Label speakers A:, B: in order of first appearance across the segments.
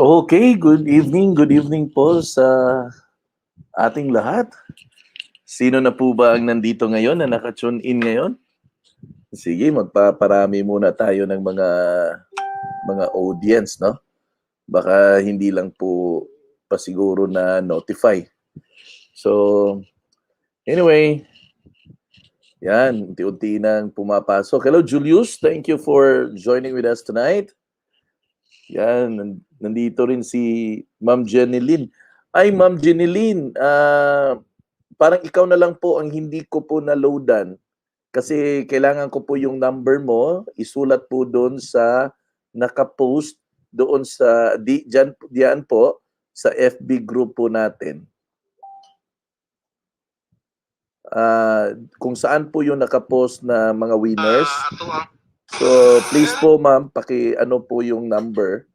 A: Okay, good evening po sa ating lahat. Sino na po ba ang nandito ngayon na naka-tune in ngayon? Sige, magpaparami muna tayo ng mga audience, no? Baka hindi lang po pa siguro na notify. So, anyway, yan, unti-unti nang pumapasok. Hello, Julius. Thank you for joining with us tonight. Yan, nandito rin si Ma'am Jeneline. Ay, Ma'am Jeneline, parang ikaw na lang po ang hindi ko po na-loadan. Kasi kailangan ko po yung number mo, isulat po doon sa nakapost doon sa diyan po sa FB group po natin. Kung saan po yung nakapost na mga winners. So please po ma'am, ano po yung number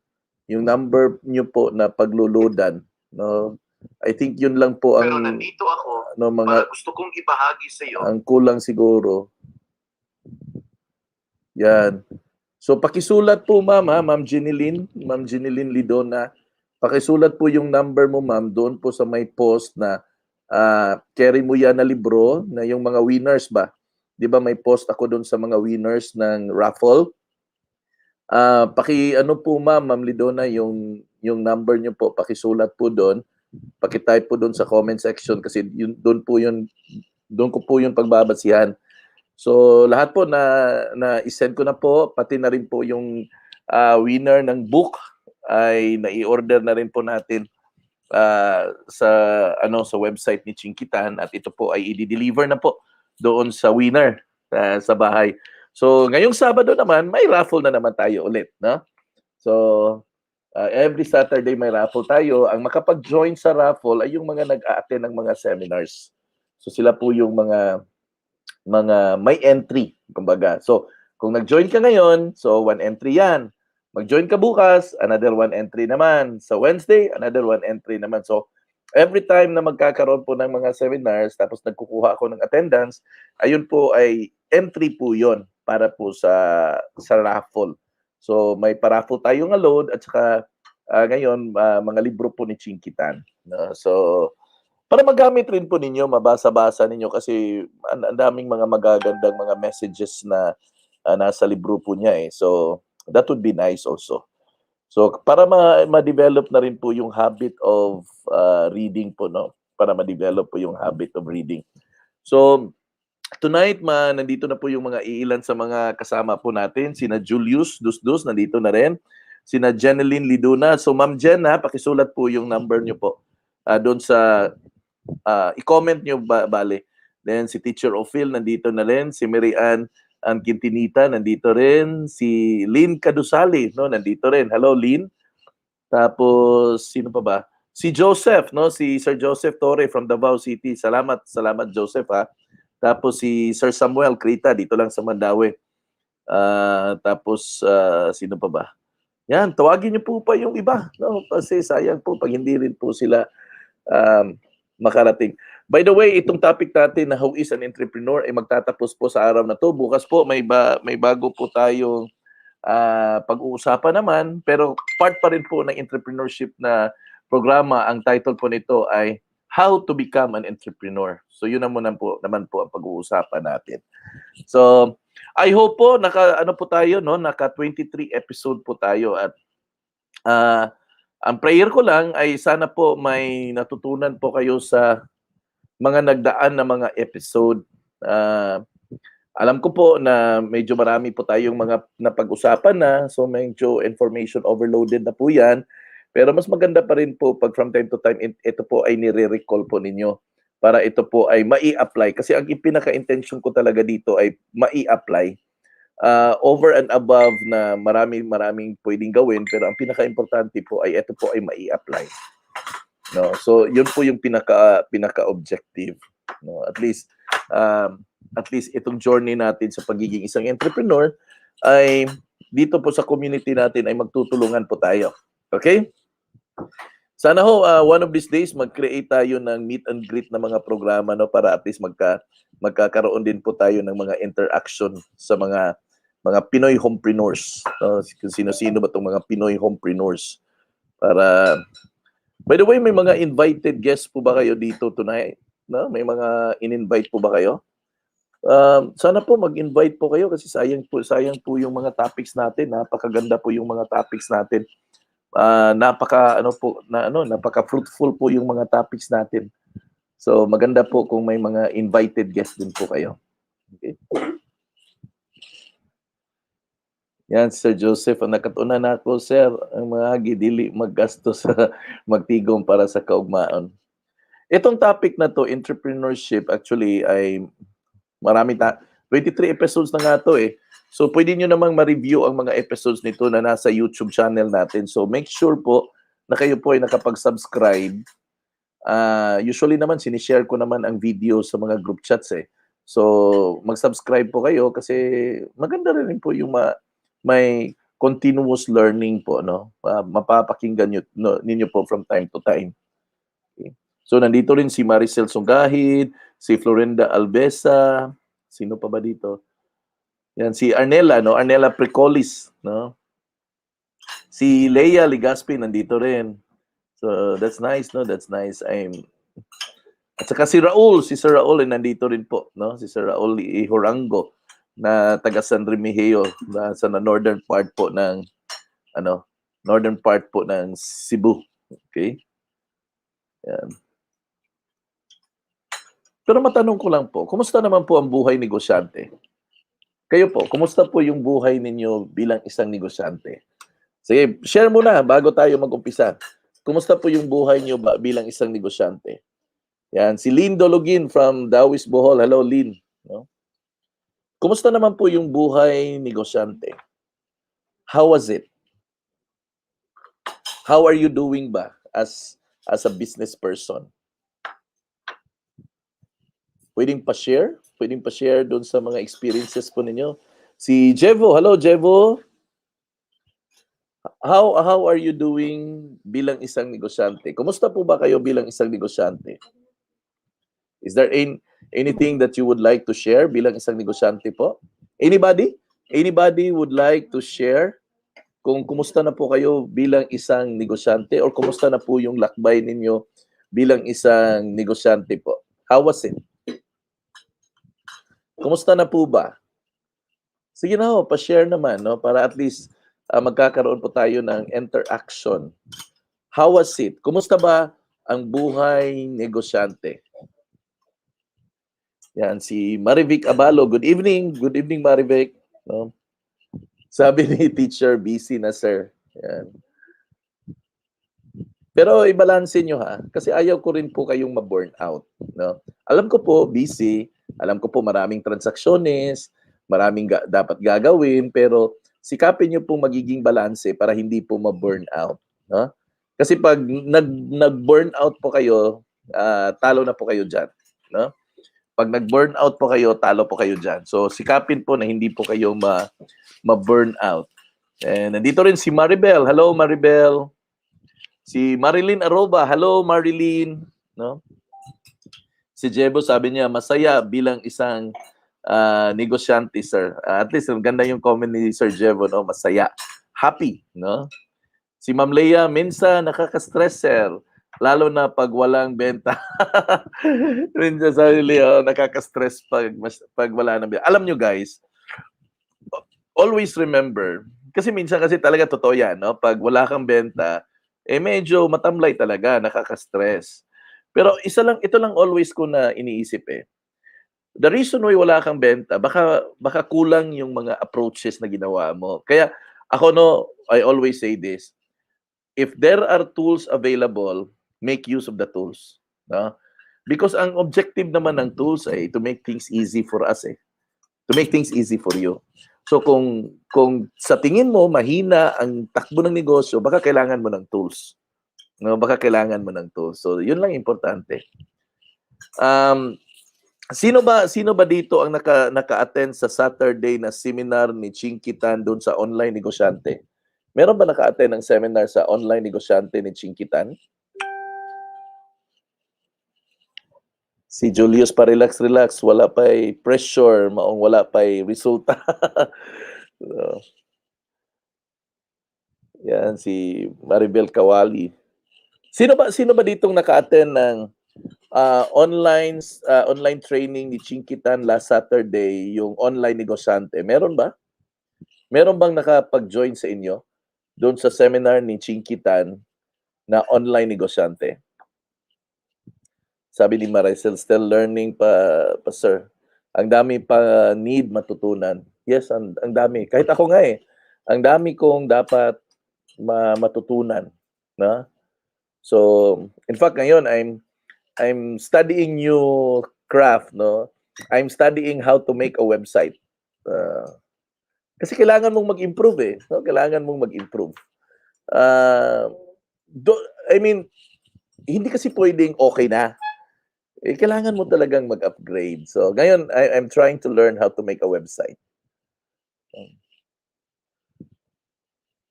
A: nyo po na pagluludan, no? I think yun lang po ang,
B: pero nandito ako,
A: no, mga
B: gusto kong ibahagi sa iyo.
A: Ang kulang siguro. Yan. So pakisulat po ma'am, Ma'am Jeneline Lidona. Pakisulat po yung number mo ma'am doon po sa may post na carry mo yan na libro na yung mga winners ba. 'Di ba may post ako doon sa mga winners ng raffle? Ano po Ma'am Lidona yung number niyo po, pakisulat po doon. Paki-type po doon sa comment section kasi doon ko po yung pagbabasihan. So lahat po na i-send ko na po, pati na rin po yung winner ng book ay nai-order na rin po natin sa website ni Chinkitan at ito po ay i-deliver na po doon sa winner sa bahay. So ngayong Sabado naman may raffle na naman tayo ulit, no? So every Saturday may raffle tayo. Ang makapag-join sa raffle ay yung mga nag-a-attend ng mga seminars. So sila po yung mga may entry, kumbaga. So kung nag-join ka ngayon, so 1 entry yan. Mag-join ka bukas, another 1 entry naman. Sa Wednesday, another 1 entry naman. So every time na magkakaroon po ng mga seminars, tapos nagkukuha ako ng attendance, ayun po ay entry po yon para po sa raffle. So may pa-raffle tayong load at saka ngayon mga libro po ni Chinkitan. No? So para magamit rin po ninyo, mabasa-basa ninyo kasi ang daming mga magagandang mga messages na nasa libro po niya eh. So that would be nice also. So para ma-develop na rin po yung habit of reading po, no? Para ma-develop po yung habit of reading. So tonight, nandito na po yung mga iilan sa mga kasama po natin. Sina Julius Dusdus, nandito na rin. Sina Jeneline Liduna. So Ma'am Jen, pakisulat po yung number nyo po. Doon sa, i-comment nyo bale. Then si Teacher Ophil, nandito na rin. Si Mary Ann Quintinita, nandito rin. Si Lynn Cadusali, no? Nandito rin. Hello, Lynn. Tapos, sino pa ba? Si Joseph, no? Si Sir Joseph Torre from Davao City. Salamat Joseph, ha? Tapos si Sir Samuel Krita, dito lang sa Mandaue. Tapos sino pa ba? Yan, tawagin niyo po pa yung iba, no? Kasi sayang po pag hindi rin po sila makarating. By the way, itong topic natin na how is an entrepreneur ay magtatapos po sa araw na to. Bukas po may bago po tayong pag-uusapan naman, pero part pa rin po ng entrepreneurship na programa. Ang title po nito ay How to Become an Entrepreneur. So yun naman po ang pag-uusapan natin. So I hope po naka 23 episode po tayo at ang prayer ko lang ay sana po may natutunan po kayo sa mga nagdaan na mga episode. Alam ko po na medyo marami po tayong mga napag-usapan na, so medyo information overloaded na po yan. Pero mas maganda pa rin po pag from time to time ito po ay nire-recall po ninyo para ito po ay mai-apply. Kasi ang pinaka-intention ko talaga dito ay mai-apply. Over and above na maraming pwedeng gawin, pero ang pinaka-importante po ay ito po ay mai-apply. No? So yun po yung pinaka-objective. No? At least itong journey natin sa pagiging isang entrepreneur ay dito po sa community natin ay magtutulungan po tayo. Okay? Sana ho one of these days mag-create tayo ng meet and greet na mga programa, no, para at least magkakaroon din po tayo ng mga interaction sa mga Pinoy homepreneurs. Kung sino-sino ba itong mga Pinoy homepreneurs. Para, by the way, may mga invited guests po ba kayo dito tonight? No? May mga in-invite po ba kayo? Sana po mag-invite po kayo kasi sayang po yung mga topics natin. Napakaganda po yung mga topics natin. Napaka fruitful po yung mga topics natin. So maganda po kung may mga invited guests din po kayo. Okay. Yan, Sir Joseph, ang nakatuna na ako, Sir, ang mga gidili maggastos sa magtigom para sa kaugmaon. Itong topic na to, entrepreneurship, actually ay 23 episodes na nga to eh. So pwede nyo namang ma-review ang mga episodes nito na nasa YouTube channel natin. So make sure po na kayo po ay nakapag-subscribe. Usually naman, sinishare ko naman ang video sa mga group chats eh. So mag-subscribe po kayo kasi maganda rin po yung may continuous learning po, no? Mapapakinggan ninyo po from time to time. Okay. So nandito rin si Maricel Sungahid, si Florinda Albesa, sino pa ba dito? Yan, si Arnella, no? Arnella Precolis, no? Si Leia Ligaspi nandito rin. So that's nice, no? That's nice. At saka si Raul, si Sir Raul ay nandito rin po, no? Si Sir Raul Ihorango na taga San Remigio, sa northern part po ng northern part po ng Cebu. Okay? Yan. Pero matanong ko lang po, kumusta naman po ang buhay negosyante? Kayo po, kumusta po yung buhay ninyo bilang isang negosyante? Sige, share mo na bago tayo mag-umpisa. Kumusta po yung buhay niyo bilang isang negosyante? Yan, si Lynn Dologin from Dawis, Bohol. Hello, Lynn. No? Kumusta naman po yung buhay negosyante? How was it? How are you doing ba as a business person? Pwedeng pa-share? Pwedeng pa-share doon sa mga experiences po ninyo? Si Jevo. Hello, Jevo. How are you doing bilang isang negosyante? Kumusta po ba kayo bilang isang negosyante? Is there anything that you would like to share bilang isang negosyante po? Anybody? Anybody would like to share kung kumusta na po kayo bilang isang negosyante or kumusta na po yung lakbay ninyo bilang isang negosyante po? How was it? Kumusta na po ba? Sige na ho, pa-share naman, no? Para at least magkakaroon po tayo ng interaction. How was it? Kumusta ba ang buhay negosyante? Yan, si Marivic Abalo. Good evening. Good evening, Marivic. No? Sabi ni teacher, busy na, sir. Yan. Pero i-balance nyo ha, kasi ayaw ko rin po kayong ma-burn out. No? Alam ko po, busy. Alam ko po, maraming transaksyones, maraming dapat gagawin, pero sikapin nyo po magiging balanse para hindi po ma-burn out. No? Kasi pag nag-burn out po kayo, talo na po kayo dyan. No? Pag nag-burn out po kayo, talo po kayo dyan. So, sikapin po na hindi po kayo ma-burn out. And nandito rin si Maribel. Hello, Maribel. Si Marilyn Aroba. Hello, Marilyn. No? Si Jebo sabi niya, masaya bilang isang negosyante, sir. At least, ganda yung comment ni Sir Jebo, no? Masaya. Happy, no? Si Ma'am Leia, minsan nakaka-stress, sir. Lalo na pag walang benta. Minsan sabi Leo, nakaka-stress pag wala nang benta. Alam nyo guys, always remember, kasi minsan kasi talaga totoo yan, no? Pag wala kang benta, medyo matamlay talaga, nakaka-stress. Pero ito lang always ko na iniisip eh. The reason why wala kang benta, baka kulang yung mga approaches na ginawa mo. Kaya ako no, I always say this, if there are tools available, make use of the tools. No? Because ang objective naman ng tools ay to make things easy for us eh. To make things easy for you. So kung sa tingin mo mahina ang takbo ng negosyo, baka kailangan mo ng tools. No, baka kailangan mo ng tools. So yun lang importante. Sino ba dito ang naka-attend sa Saturday na seminar ni Chinkitan doon sa online negosyante? Meron ba naka-attend ng seminar sa online negosyante ni Chinkitan? Si Julius pa relax, wala pa'y pressure, wala pa'y resulta. Yan, si Maribel Kawali. Sino ba ditong naka-attend ng online training ni Chinkitan last Saturday, yung online negosyante? Meron ba? Meron bang nakapag-join sa inyo doon sa seminar ni Chinkitan na online negosyante? Sabi ni Maricel, still learning pa sir. Ang dami pa need matutunan. Yes, ang dami. Kahit ako nga eh. Ang dami kong dapat matutunan, na? So, in fact ngayon I'm studying new craft, no? I'm studying how to make a website. Kasi kailangan mong mag-improve eh, no? Kailangan mong mag-improve. I mean, hindi kasi pwedeng okay na. Eh, kailangan mo talagang mag-upgrade. So, ngayon, I'm trying to learn how to make a website.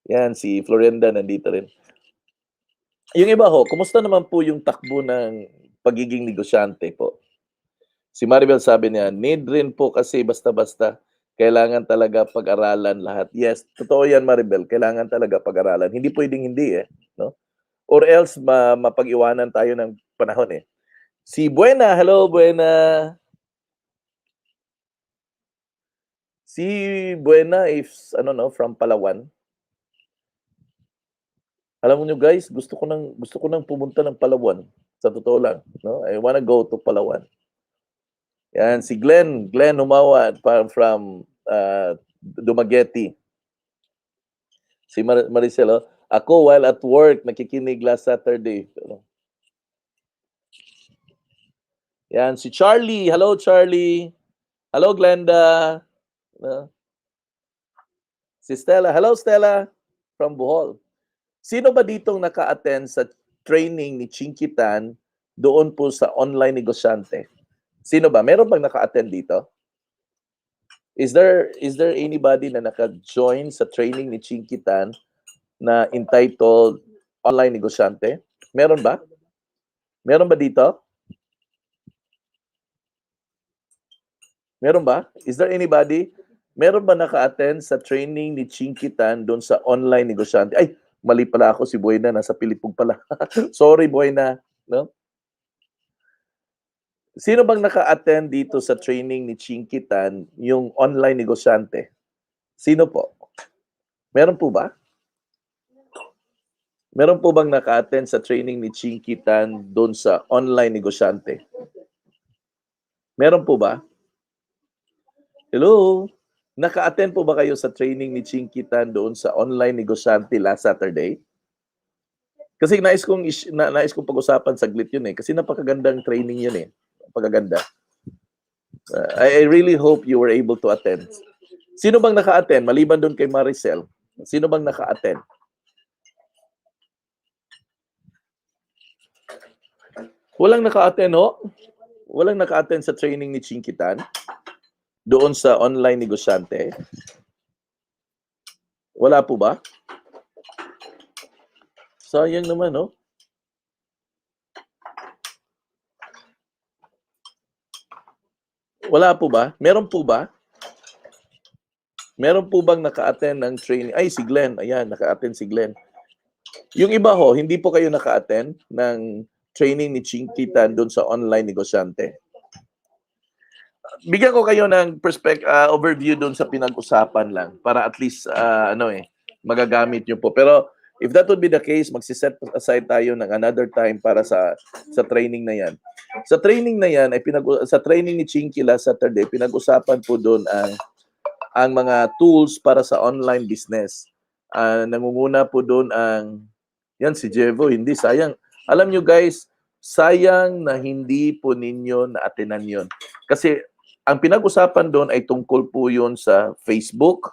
A: Yan, si Florenda nandito rin. Yung iba ho, kumusta naman po yung takbo ng pagiging negosyante po? Si Maribel sabi niya, need rin po kasi basta-basta. Kailangan talaga pag-aralan lahat. Yes, totoo yan Maribel. Kailangan talaga pag-aralan. Hindi pwedeng hindi eh. No? Or else, mapag-iwanan tayo ng panahon eh. Si Buena, hello Buena. Si Buena is from Palawan. Alam mo nyo guys, gusto ko nang pumunta ng Palawan. Sa totoo lang, no? I wanna go to Palawan. Yan si Glenn Humawad from Dumaguete. Si Maricel, ako while at work nakikinig last Saturday. Yan si Charlie. Hello Charlie. Hello Glenda. Si Stella. Hello Stella from Bohol. Sino ba ditong naka-attend sa training ni Chinkitan doon po sa online negosyante? Sino ba? Meron bang naka-attend dito? Is there anybody na naka-join sa training ni Chinkitan na entitled online negosyante? Meron ba? Meron ba dito? Meron ba? Is there anybody? Meron ba naka-attend sa training ni Chinkitan doon sa online negosyante? Ay, mali pala ako, si Buena, nasa Pilipog pala. Sorry, Buena. No? Sino bang naka-attend dito sa training ni Chinkitan, yung online negosyante? Sino po? Meron po ba? Meron po bang naka-attend sa training ni Chinkitan doon sa online negosyante? Meron po ba? Hello? Naka-attend po ba kayo sa training ni Chinkitan doon sa online negosyante last Saturday? Kasi nais kong pag-usapan saglit yun eh. Kasi napakagandang training yun eh. Napakaganda. I really hope you were able to attend. Sino bang naka-attend? Maliban doon kay Maricel. Sino bang naka-attend? Walang naka-attend, ho? Walang naka-attend sa training ni Chinkitan doon sa online negosyante? Wala po ba? Sayang naman, no? Wala po ba? Meron po ba? Meron po bang naka-attend ng training? Ay, si Glenn. Ayan, naka-attend si Glenn. Yung iba ho, hindi po kayo naka-attend ng training ni Chinkitan doon sa online negosyante? Bigyan ko kayo ng overview doon sa pinag-usapan lang para at least magagamit nyo po. Pero if that would be the case, magsiset aside tayo ng another time para sa training na yan. Sa training na yan, sa training ni Chinky last Saturday, pinag-usapan po doon ang mga tools para sa online business. Nangunguna po doon yan si Jevo, hindi, sayang. Alam nyo guys, sayang na hindi po ninyo na-attenan yun. Kasi ang pinag-usapan doon ay tungkol po yun sa Facebook,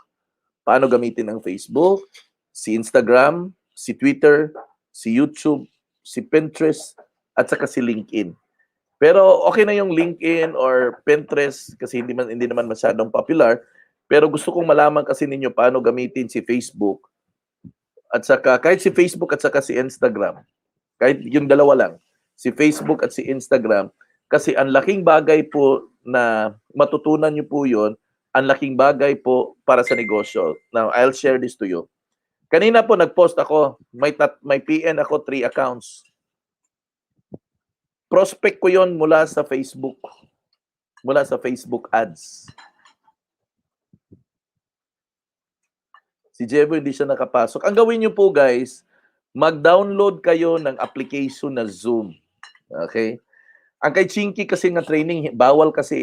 A: paano gamitin ang Facebook, si Instagram, si Twitter, si YouTube, si Pinterest, at saka si LinkedIn. Pero okay na yung LinkedIn or Pinterest kasi hindi naman masyadong popular. Pero gusto kong malaman kasi ninyo paano gamitin si Facebook at saka kahit si Facebook at saka si Instagram. Kahit yung dalawa lang, si Facebook at si Instagram. Kasi ang laking bagay po na matutunan nyo po yun, ang laking bagay po para sa negosyo. Now, I'll share this to you. Kanina po nag-post ako, may PN ako 3 accounts. Prospect ko yon mula sa Facebook. Mula sa Facebook ads. Si Jevo hindi siya nakapasok. Ang gawin niyo po guys, mag-download kayo ng application na Zoom. Okay? Ang kay Chinky kasi nga training, bawal kasi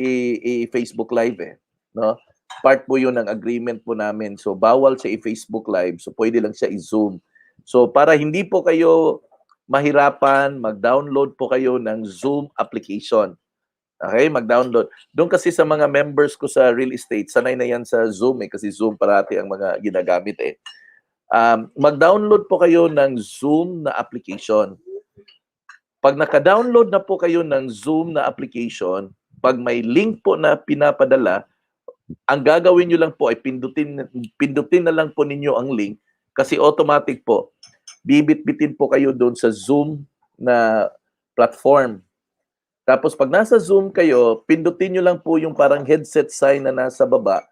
A: i-Facebook Live eh. No? Part po yun ng agreement po namin. So, bawal siya i-Facebook Live. So, pwede lang siya i-Zoom. So, para hindi po kayo mahirapan, mag-download po kayo ng Zoom application. Okay? Mag-download. Doon kasi sa mga members ko sa real estate, sanay na yan sa Zoom eh. Kasi Zoom parati ang mga ginagamit eh. Mag-download po kayo ng Zoom na application. Pag naka-download na po kayo ng Zoom na application, pag may link po na pinapadala, ang gagawin nyo lang po ay pindutin na lang po ninyo ang link kasi automatic po, bibit-bitin po kayo doon sa Zoom na platform. Tapos pag nasa Zoom kayo, pindutin nyo lang po yung parang headset sign na nasa baba,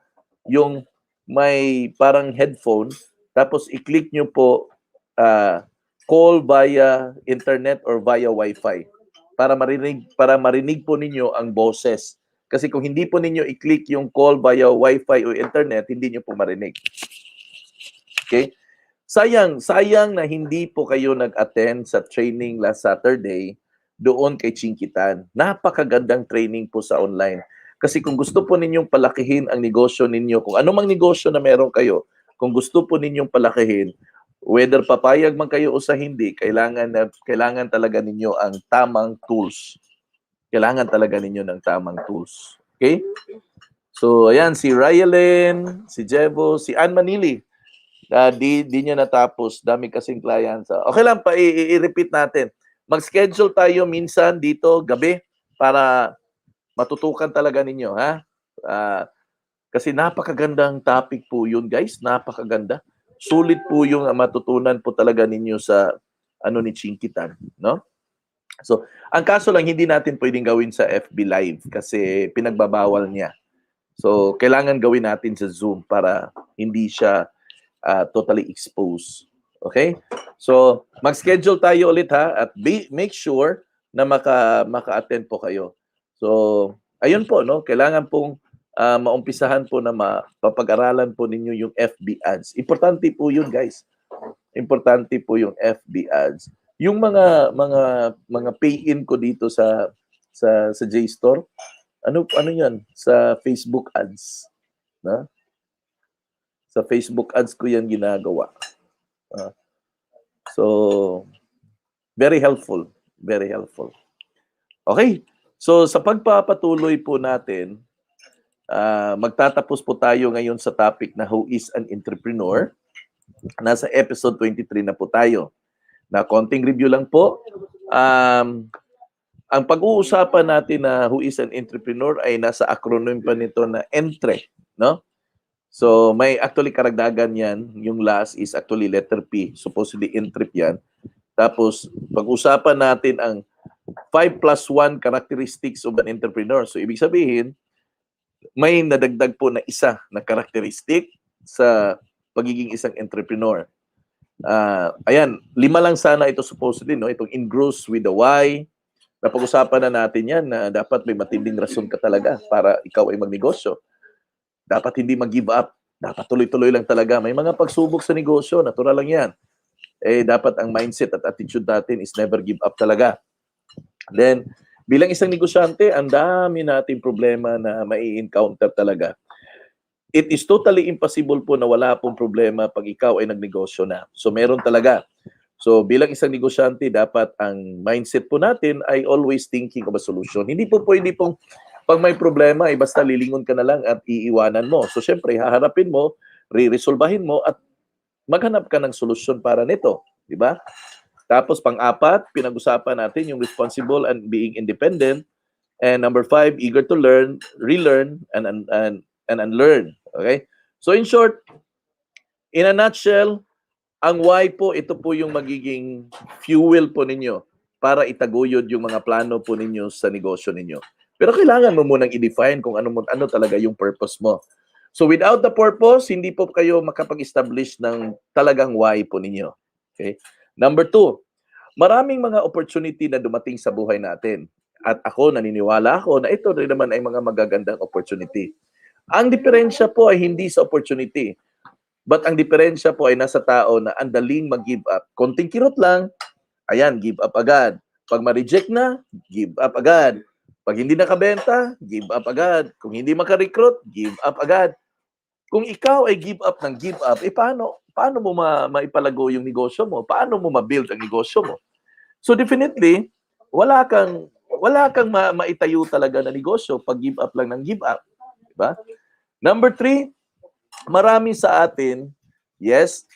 A: yung may parang headphone, tapos i-click nyo po call via internet or via Wi-Fi para marinig po ninyo ang boses. Kasi kung hindi po ninyo i-click yung call via Wi-Fi o internet, hindi nyo po marinig. Okay? Sayang na hindi po kayo nag-attend sa training last Saturday doon kay Chinkitan. Napakagandang training po sa online. Kasi kung gusto po ninyong palakihin ang negosyo ninyo, kung anumang negosyo na meron kayo, kung gusto po ninyong palakihin, whether papayag man kayo o sa hindi, kailangan talaga ninyo ang tamang tools. Kailangan talaga ninyo ng tamang tools. Okay? So, ayan, si Ryalen, si Jevo, si Ann Manili. Di niya natapos. Dami kasing clients. Okay lang, i-repeat natin. Mag-schedule tayo minsan dito, gabi, para matutukan talaga ninyo. Ha? Kasi napakagandang topic po yun, guys. Napakaganda. Sulit po yung matutunan po talaga ninyo sa ni Chinkitan, no? So, ang kaso lang hindi natin pwedeng gawin sa FB Live kasi pinagbabawal niya. So, kailangan gawin natin sa Zoom para hindi siya totally exposed. Okay? So, mag-schedule tayo ulit ha at make sure na maka-attend po kayo. So, ayun po, no? Kailangan pong maumpisahan po na mapapag-aralan po ninyo yung FB ads. Importante po yun, guys. Importante po yung FB ads. Yung mga pay-in ko dito sa JStore, ano 'yan? Sa Facebook ads, na? Sa Facebook ads ko 'yan ginagawa. So very helpful, very helpful. Okay. So sa pagpapatuloy po natin, magtatapos po tayo ngayon sa topic na who is an entrepreneur. Nasa episode 23 na po tayo. Na konting review lang po. Ang pag-uusapan natin na who is an entrepreneur ay nasa acronym pa nito na ENTRE, no? So may actually karagdagan yan. Yung last is actually letter P. Supposedly entrep yan. Tapos pag-usapan natin ang 5+1 characteristics of an entrepreneur. So ibig sabihin, may nadagdag po na isa na characteristic sa pagiging isang entrepreneur. Ayan, 5 lang sana ito supposedly, no? Itong engross with the why. Napag-usapan na natin yan na dapat may matinding rason ka talaga para ikaw ay magnegosyo. Dapat hindi mag-give up. Dapat tuloy-tuloy lang talaga. May mga pagsubok sa negosyo, natural lang yan. Dapat ang mindset at attitude natin is never give up talaga. Then, bilang isang negosyante, ang dami nating problema na mai-encounter talaga. It is totally impossible po na wala pong problema pag ikaw ay nagnegosyo na. So meron talaga. So bilang isang negosyante, dapat ang mindset po natin ay always thinking of a solution. Hindi po pwede pong pag may problema, basta lilingon ka na lang at iiwanan mo. So syempre, haharapin mo, re-resolbahin mo at maghanap ka ng solusyon para nito. Diba? Tapos pang-apat, pinag-usapan natin yung responsible and being independent. And number 5, eager to learn, relearn, and unlearn. Okay? So in short, in a nutshell, ang why po, ito po yung magiging fuel po ninyo para itaguyod yung mga plano po ninyo sa negosyo ninyo. Pero kailangan mo munang i-define kung ano talaga yung purpose mo. So without the purpose, hindi po kayo makapag-establish ng talagang why po ninyo. Okay? Number 2, maraming mga opportunity na dumating sa buhay natin. At ako, naniniwala ako na ito rin naman ay mga magagandang opportunity. Ang diferensya po ay hindi sa opportunity. But ang diferensya po ay nasa tao na andaling mag-give up. Konting kirot lang, ayan, give up agad. Pag ma-reject na, give up agad. Pag hindi nakabenta, give up agad. Kung hindi maka-recruit, give up agad. Kung ikaw ay give up ng give up, paano mo maipalago yung negosyo mo? Paano mo ma-build ang negosyo mo? So definitely, wala kang maitayo talaga na negosyo pag give up lang ng give up. Diba? Number 3, marami sa atin, yes,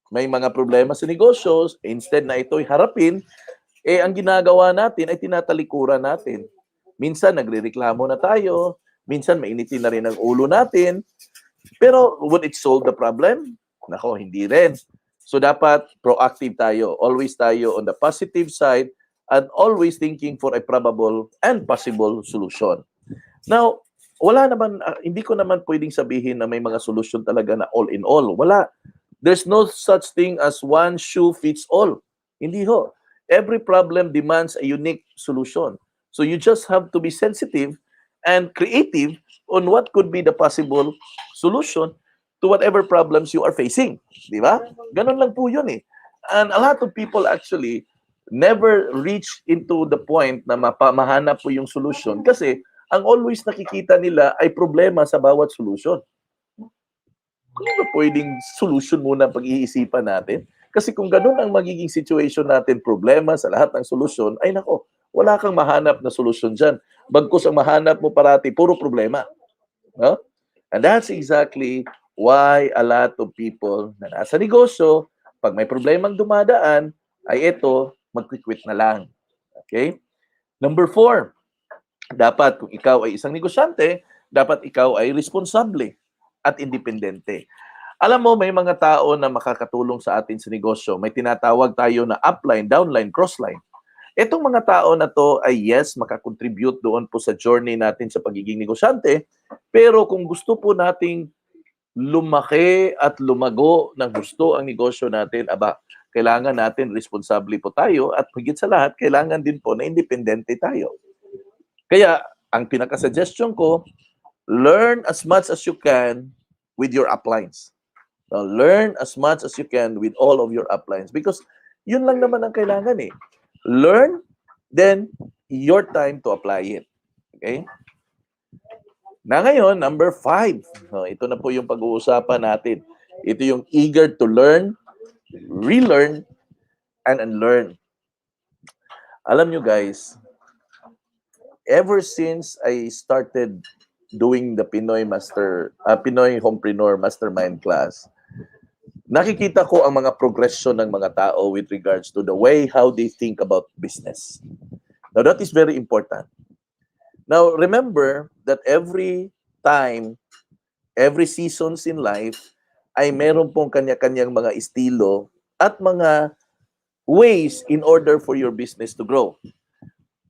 A: may mga problema sa negosyo, instead na ito'y harapin, ang ginagawa natin ay tinatalikuran natin. Minsan nagrereklamo na tayo, minsan mainitin na rin ang ulo natin, pero would it solve the problem? Nako, hindi rin. So dapat proactive tayo. Always tayo on the positive side and always thinking for a probable and possible solution. Now, hindi ko naman pwedeng sabihin na may mga solution talaga na all in all. Wala. There's no such thing as one shoe fits all. Hindi ho. Every problem demands a unique solution. So you just have to be sensitive and creative on what could be the possible solution to whatever problems you are facing. Di ba? Ganun lang po yun eh. And a lot of people actually never reach into the point na mahanap po yung solution kasi ang always nakikita nila ay problema sa bawat solution. Kung ano pwedeng solution muna pag-iisipan natin? Kasi kung ganun ang magiging situation natin, problema sa lahat ng solusyon, ay nako, wala kang mahanap na solusyon dyan. Bagkus ang mahanap mo parati, puro problema. No? And that's exactly why a lot of people na nasa negosyo, pag may problemang dumadaan, ay ito, mag-quit na lang. Okay? Number 4, dapat kung ikaw ay isang negosyante, dapat ikaw ay responsable at independente. Alam mo, may mga tao na makakatulong sa atin sa negosyo. May tinatawag tayo na upline, downline, crossline. Itong mga tao na to ay yes, makakontribute doon po sa journey natin sa pagiging negosyante. Pero kung gusto po nating lumaki at lumago ng gusto ang negosyo natin, kailangan natin responsable po tayo at higit sa lahat, kailangan din po na independente tayo. Kaya, ang pinaka-suggestion ko, learn as much as you can with your uplines. Now, learn as much as you can with all of your uplines because yun lang naman ang kailangan eh. Learn, then your time to apply it. Okay? Na ngayon, number 5. Ito na po yung pag-uusapan natin. Ito yung eager to learn, relearn, and unlearn. Alam nyo guys, ever since I started doing the Pinoy Homepreneur Mastermind class, nakikita ko ang mga progression ng mga tao with regards to the way how they think about business. Now, that is very important. Now, remember that every time, every seasons in life, ay meron pong kanya-kanyang mga estilo at mga ways in order for your business to grow.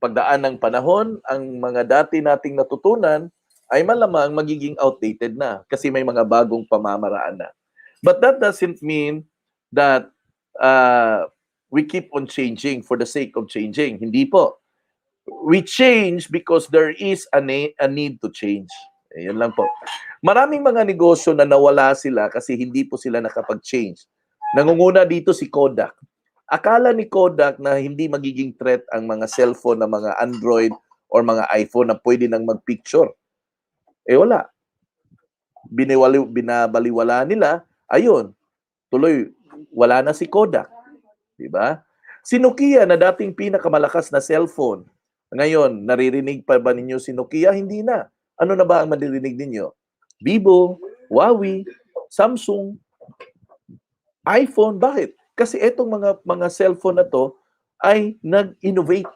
A: Pagdaan ng panahon, ang mga dati nating natutunan ay malamang magiging outdated na kasi may mga bagong pamamaraan na. But that doesn't mean that we keep on changing for the sake of changing. Hindi po. We change because there is a need to change. Yan lang po. Maraming mga negosyo na nawala sila kasi hindi po sila nakapag-change. Nangunguna dito si Kodak. Akala ni Kodak na hindi magiging threat ang mga cellphone na mga Android or mga iPhone na pwede nang mag-picture. Wala. Binabaliwala nila. Ayun, tuloy, wala na si Kodak. Diba? Si Nokia na dating pinakamalakas na cellphone, ngayon, naririnig pa ba ninyo si Nokia? Hindi na. Ano na ba ang maririnig ninyo? Vivo, Huawei, Samsung, iPhone. Bakit? Kasi etong mga cellphone na to ay nag-innovate,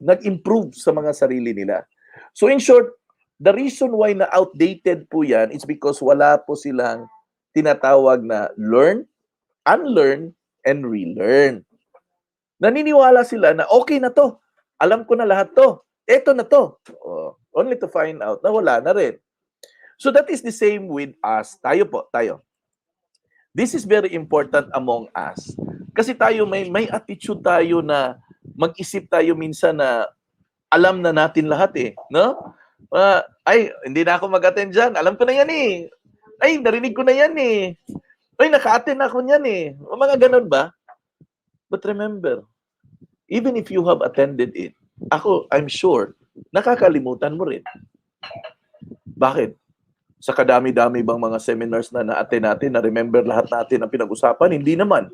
A: nag-improve sa mga sarili nila. So in short, the reason why na outdated po yan is because wala po silang tinatawag na learn, unlearn, and relearn. Naniniwala sila na okay na to. Alam ko na lahat to. Eto na to. Only to find out na wala na rin. So that is the same with us. Tayo. This is very important among us. Kasi tayo may attitude tayo na mag-isip tayo minsan na alam na natin lahat eh, no? Ay, hindi na ako mag-attend dyan. Alam ko na yan eh. Ay, narinig ko na yan eh. Ay, naka-attend ako niyan eh. Mga ganun ba? But remember, even if you have attended it, I'm sure, nakakalimutan mo rin. Bakit? Sa kadami-dami bang mga seminars na na-attend natin, na-remember lahat natin ang pinag-usapan? Hindi naman.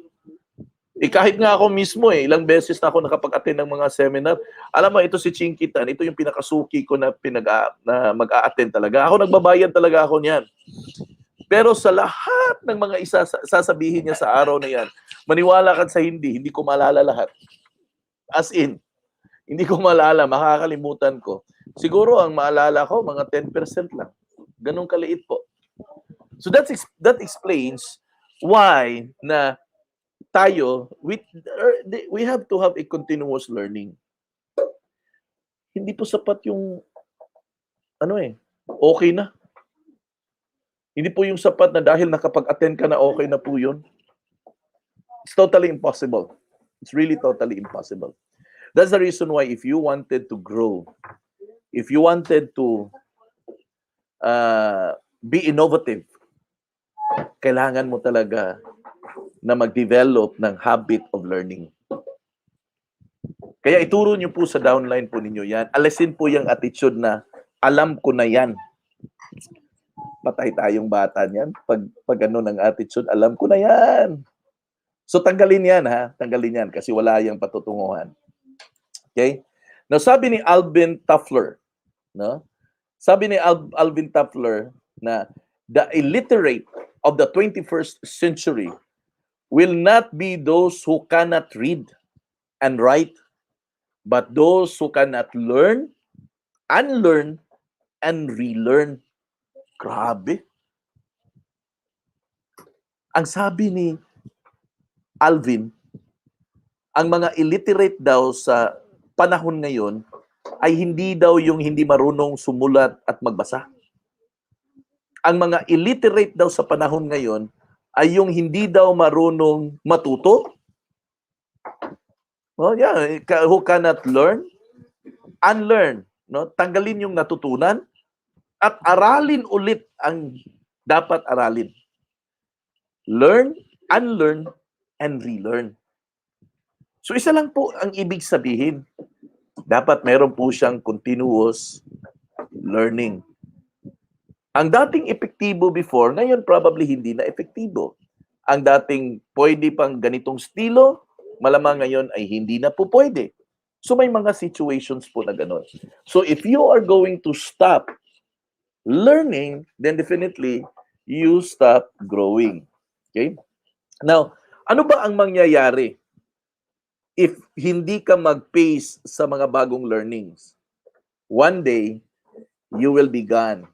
A: Kahit nga ako mismo ilang beses na ako nakapag-attend ng mga seminar. Alam mo, ito si Chinkitan, ito yung pinakasuki ko na mag-a-attend talaga. Ako, nagbabayad talaga ako niyan. Pero sa lahat ng mga sasabihin niya sa araw na yan, maniwala ka sa hindi ko maalala lahat. As in, hindi ko maalala, makakalimutan ko. Siguro ang maalala ko, mga 10% lang. Ganun kaliit po. So that explains why na tayo, we have to have a continuous learning. Hindi po sapat yung, okay na. Hindi po yung sapat na dahil nakapag-attend ka na okay na po yun. It's totally impossible. It's really totally impossible. That's the reason why if you wanted to grow, if you wanted to be innovative, kailangan mo talaga na mag-develop ng habit of learning. Kaya ituro niyo po sa downline po ninyo yan. Alisin po yung attitude na alam ko na yan. Patay tayong bata niyan. Pag ano ng attitude, alam ko na yan. So tanggalin yan ha. Tanggalin yan kasi wala yung patutunguhan. Okay? Now sabi ni Alvin Toffler, no? Sabi ni Alvin Toffler na the illiterate of the 21st century will not be those who cannot read and write, but those who cannot learn, unlearn, and relearn. Grabe. Ang sabi ni Alvin, ang mga illiterate daw sa panahon ngayon ay hindi daw yung hindi marunong sumulat at magbasa. Ang mga illiterate daw sa panahon ngayon ay yung hindi daw marunong matuto. Well, yeah, who cannot learn, unlearn, no? Tanggalin yung natutunan at aralin ulit ang dapat aralin. Learn, unlearn, and relearn. So isa lang po ang ibig sabihin. Dapat meron po siyang continuous learning. Ang dating epektibo before, ngayon probably hindi na epektibo. Ang dating pwede pang ganitong estilo, malamang ngayon ay hindi na po pwede. So may mga situations po na gano'n. So if you are going to stop learning, then definitely you stop growing. Okay? Now, ano ba ang mangyayari if hindi ka mag-pace sa mga bagong learnings? One day, you will be gone.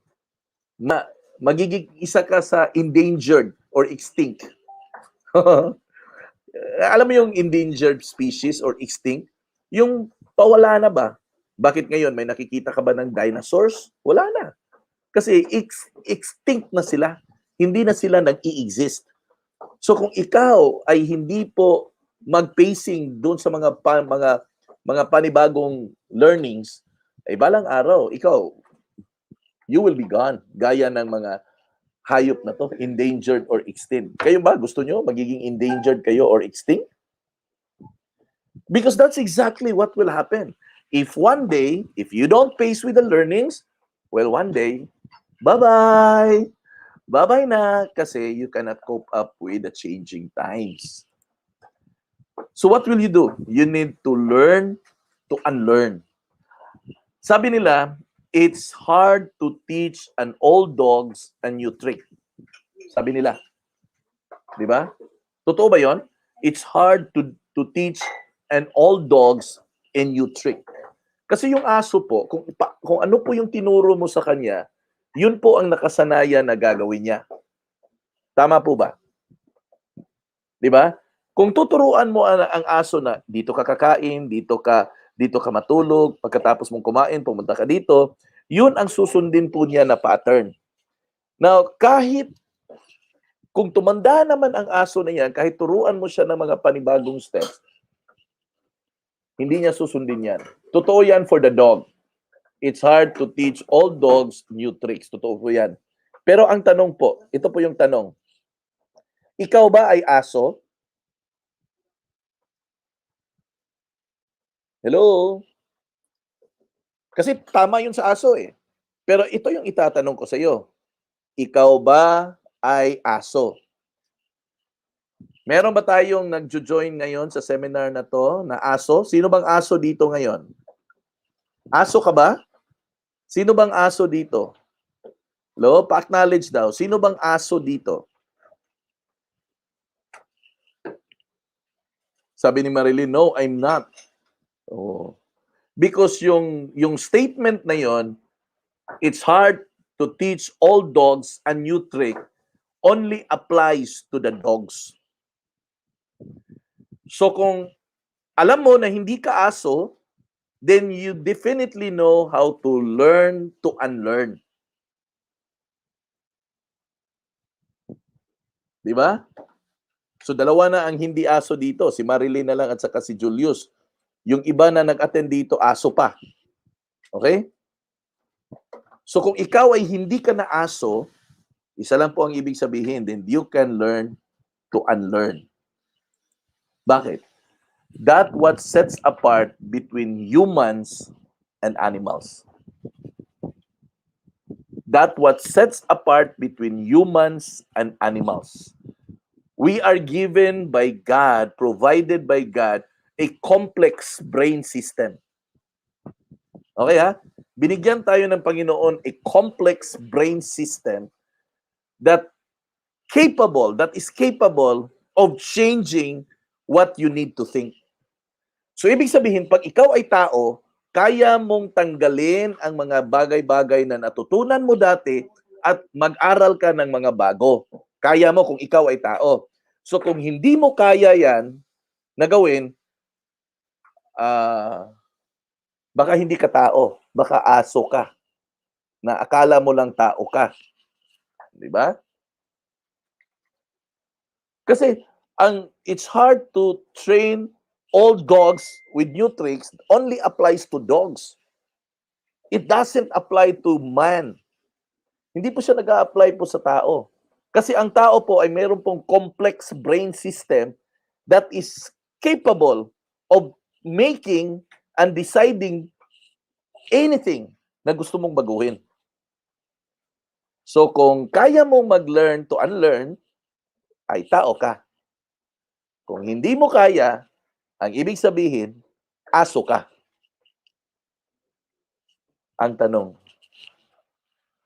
A: Magiging isa ka sa endangered or extinct. Alam mo yung endangered species or extinct? Yung pawala na ba? Bakit ngayon? May nakikita ka ba ng dinosaurs? Wala na. Kasi extinct na sila. Hindi na sila nag-i-exist. So kung ikaw ay hindi po mag-pacing doon sa mga panibagong learnings, ay balang araw, ikaw, you will be gone. Gaya ng mga hayop na to, endangered or extinct. Kayo ba, gusto nyo magiging endangered kayo or extinct? Because that's exactly what will happen. If one day, if you don't pace with the learnings, well, one day, bye-bye. Bye-bye na kasi you cannot cope up with the changing times. So what will you do? You need to learn to unlearn. Sabi nila, it's hard to teach an old dogs a new trick. Sabi nila. Di ba? Totoo ba yon? It's hard to teach an old dogs a new trick. Kasi yung aso po, kung ano po yung tinuro mo sa kanya, yun po ang nakasanayan na gagawin niya. Tama po ba? Di ba? Kung tuturuan mo ang aso na dito ka kakain, dito ka matulog, pagkatapos mong kumain, pumunta ka dito, yun ang susundin po niya na pattern. Now, kahit kung tumanda naman ang aso na yan, kahit turuan mo siya ng mga panibagong steps, hindi niya susundin yan. Totoo yan for the dog. It's hard to teach all dogs new tricks. Totoo po yan. Pero ang tanong po, ito po yung tanong. Ikaw ba ay aso? Hello? Kasi tama yun sa aso eh. Pero ito yung itatanong ko sa iyo. Ikaw ba ay aso? Meron ba tayong nagjo-join ngayon sa seminar na to na aso? Sino bang aso dito ngayon? Aso ka ba? Sino bang aso dito? Hello? Pa-acknowledge daw. Sino bang aso dito? Sabi ni Marilyn, no, I'm not. Oh. Because yung statement na yon, it's hard to teach all dogs a new trick only applies to the dogs. So kung alam mo na hindi ka aso, then you definitely know how to learn to unlearn. Di ba? So dalawa na ang hindi aso dito, si Marilyn na lang at saka si Julius. Yung iba na nag-attend dito, aso pa. Okay? So kung ikaw ay hindi ka na aso, isa lang po ang ibig sabihin, then you can learn to unlearn. Bakit? That what sets apart between humans and animals. That what sets apart between humans and animals. We are given by God, provided by God, a complex brain system. Okay ha? Binigyan tayo ng Panginoon a complex brain system that is capable of changing what you need to think. So, ibig sabihin, pag ikaw ay tao, kaya mong tanggalin ang mga bagay-bagay na natutunan mo dati at mag-aral ka ng mga bago. Kaya mo kung ikaw ay tao. So, kung hindi mo kaya yan na gawin, baka hindi ka tao. Baka aso ka. Na akala mo lang tao ka. Di ba? Kasi it's hard to train all dogs with new tricks. Only applies to dogs. It doesn't apply to man. Hindi po siya nag-a-apply po sa tao. Kasi ang tao po ay mayroon pong complex brain system that is capable of making and deciding anything na gusto mong baguhin. So kung kaya mong mag-learn to unlearn, ay tao ka. Kung hindi mo kaya, ang ibig sabihin, aso ka. Ang tanong,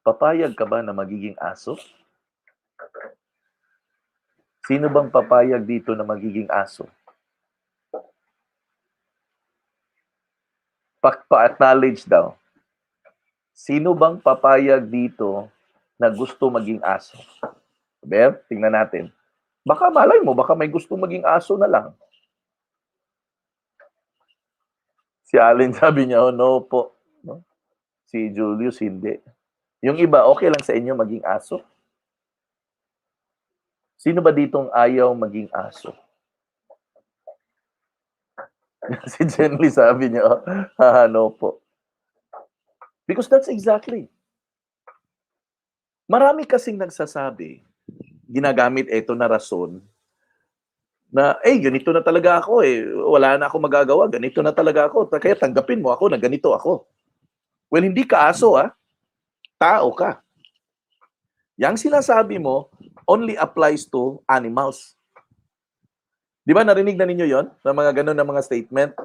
A: papayag ka ba na magiging aso? Sino bang papayag dito na magiging aso? Pa-acknowledge daw. Sino bang papayag dito na gusto maging aso? Ber, tingnan natin. Baka malay mo, baka may gusto maging aso na lang. Si Allen sabi niya, oh, no po. No? Si Julius, hindi. Yung iba, okay lang sa inyo maging aso? Sino ba ditong ayaw maging aso? Si Jenly sabi niya, oh, no po. Because that's exactly. Marami kasing nagsasabi, ginagamit ito na rason, na, ganito na talaga ako eh. Wala na ako magagawa. Ganito na talaga ako. Kaya tanggapin mo ako na ganito ako. Well, hindi ka aso Tao ka. Yang sinasabi mo only applies to animals. Di ba narinig na ninyo yon? Na mga ganun na mga statement?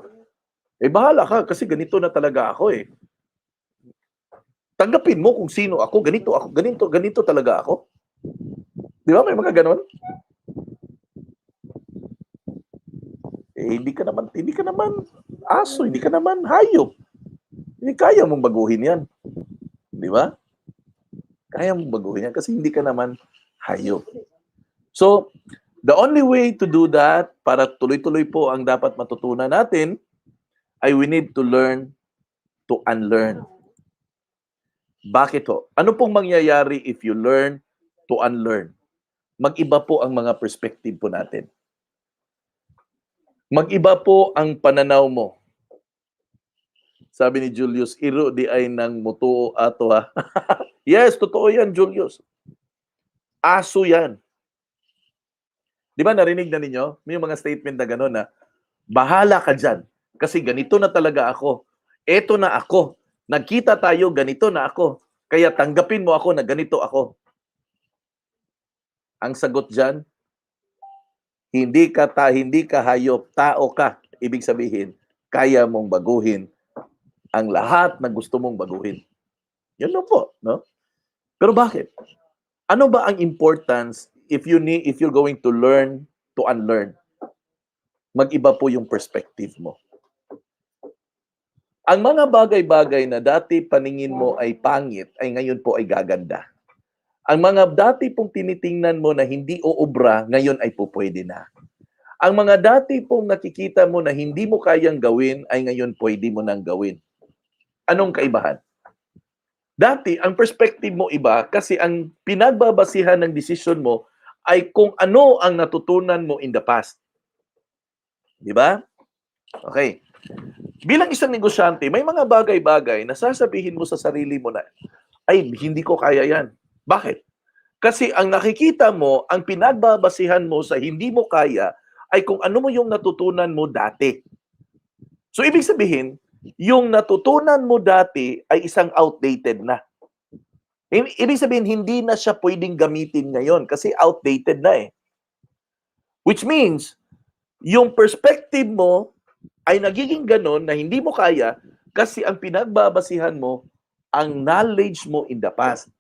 A: Bahala ka kasi ganito na talaga ako eh. Tanggapin mo kung sino ako. Ganito talaga ako. Di ba may mga ganun? Hindi ka naman aso, hindi ka naman hayop. Hindi kaya mong baguhin yan. Di ba? Kaya mong baguhin yan kasi hindi ka naman hayop. So, the only way to do that, para tuloy-tuloy po ang dapat matutunan natin, ay we need to learn to unlearn. Bakit ho? Ano pong mangyayari if you learn to unlearn? Mag-iba po ang mga perspective po natin. Mag-iba po ang pananaw mo. Sabi ni Julius, iro di ay nang mutuo ato ha. Yes, totoo yan, Julius. Aso yan. Di ba narinig na ninyo? May mga statement na gano'n na, bahala ka dyan. Kasi ganito na talaga ako. Eto na ako. Nagkita tayo, ganito na ako. Kaya tanggapin mo ako na ganito ako. Ang sagot dyan, hindi ka hayop, tao ka. Ibig sabihin, kaya mong baguhin ang lahat na gusto mong baguhin. Yun lang po, no? Pero bakit? Ano ba ang importance if you're going to learn to unlearn? Mag-iba po yung perspective mo. Ang mga bagay-bagay na dati paningin mo ay pangit, ay ngayon po ay gaganda. Ang mga dati pong tinitingnan mo na hindi uubra, ngayon ay pupwede na. Ang mga dati pong nakikita mo na hindi mo kayang gawin, ay ngayon pwede mo nang gawin. Anong kaibahan? Dati, ang perspective mo iba kasi ang pinagbabasihan ng desisyon mo ay kung ano ang natutunan mo in the past. Di ba? Okay. Bilang isang negosyante, may mga bagay-bagay na sasabihin mo sa sarili mo na, ay, hindi ko kaya yan. Bakit? Kasi ang nakikita mo, ang pinagbabasihan mo sa hindi mo kaya, ay kung ano mo yung natutunan mo dati. So, ibig sabihin, yung natutunan mo dati ay isang outdated na. Ibig sabihin, hindi na siya pwedeng gamitin ngayon kasi outdated na eh. Which means, yung perspective mo ay nagiging ganon na hindi mo kaya kasi ang pinagbabasihan mo ang knowledge mo in the past.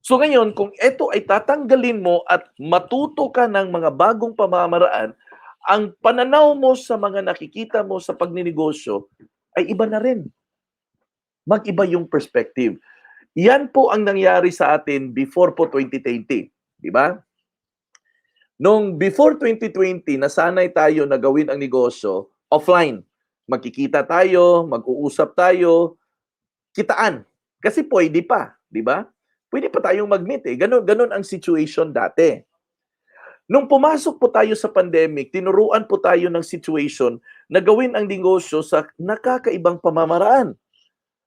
A: So ngayon, kung ito ay tatanggalin mo at matuto ka ng mga bagong pamamaraan, ang pananaw mo sa mga nakikita mo sa pagninegosyo ay iba na rin. Mag-iba yung perspective. Yan po ang nangyari sa atin before po 2020. Di ba? Nung before 2020, nasanay tayo na gawin ang negosyo offline. Magkikita tayo, mag-uusap tayo, kitaan. Kasi pwede pa, di ba? Pwede pa tayong mag-meet eh. Ganon ang situation dati. Nung pumasok po tayo sa pandemic, tinuruan po tayo ng situation na gawin ang negosyo sa nakakaibang pamamaraan.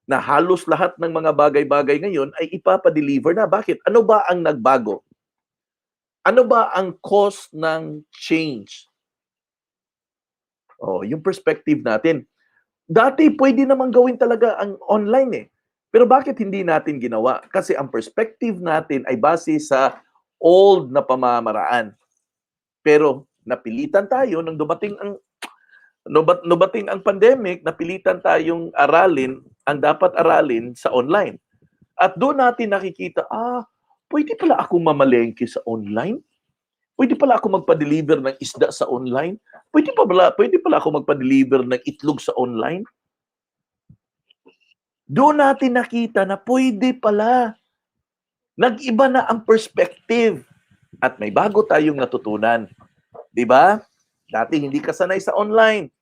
A: Na halos lahat ng mga bagay-bagay ngayon ay ipapadeliver na. Bakit? Ano ba ang nagbago? Ano ba ang cause ng change? Oh, yung perspective natin. Dati pwede namang gawin talaga ang online eh. Pero bakit hindi natin ginawa? Kasi ang perspective natin ay base sa old na pamamaraan. Pero napilitan tayo nang dumating ang pandemic, napilitan tayong aralin ang dapat aralin sa online. At doon natin nakikita, pwede pala akong mamalengke sa online? Pwede pala ako magpa-deliver ng isda sa online? Pwede pala ako magpa-deliver ng itlog sa online? Doon natin nakita na pwede pala. Nag-iba na ang perspective. At may bago tayong natutunan. Diba? Dati hindi ka sanay sa online.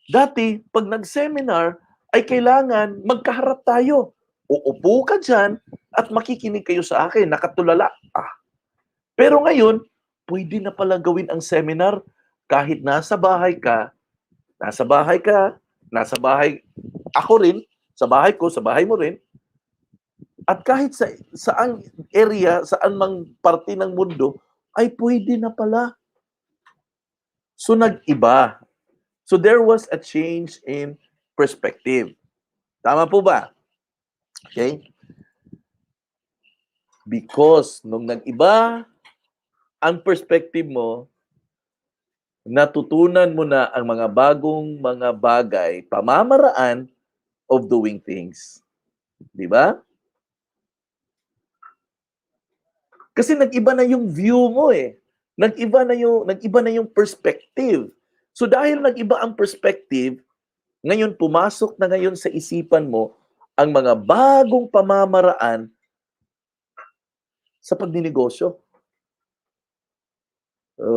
A: Dati, pag nag-seminar, ay kailangan magkaharap tayo. Uupo ka dyan at makikinig kayo sa akin, nakatulala. Pero ngayon, pwede na pala gawin ang seminar kahit nasa bahay ka, ako rin, sa bahay ko, sa bahay mo rin, at kahit sa saang area, saan mang parte ng mundo, ay pwede na pala. So nag-iba. So there was a change in perspective. Tama po ba? Okay? Because nung nag-iba ang perspective mo, natutunan mo na ang mga bagong mga bagay, pamamaraan of doing things. Di ba? Kasi nag-iba na yung view mo eh. Nag-iba na yung perspective. So dahil nag-iba ang perspective, ngayon pumasok na ngayon sa isipan mo ang mga bagong pamamaraan sa pagninegosyo.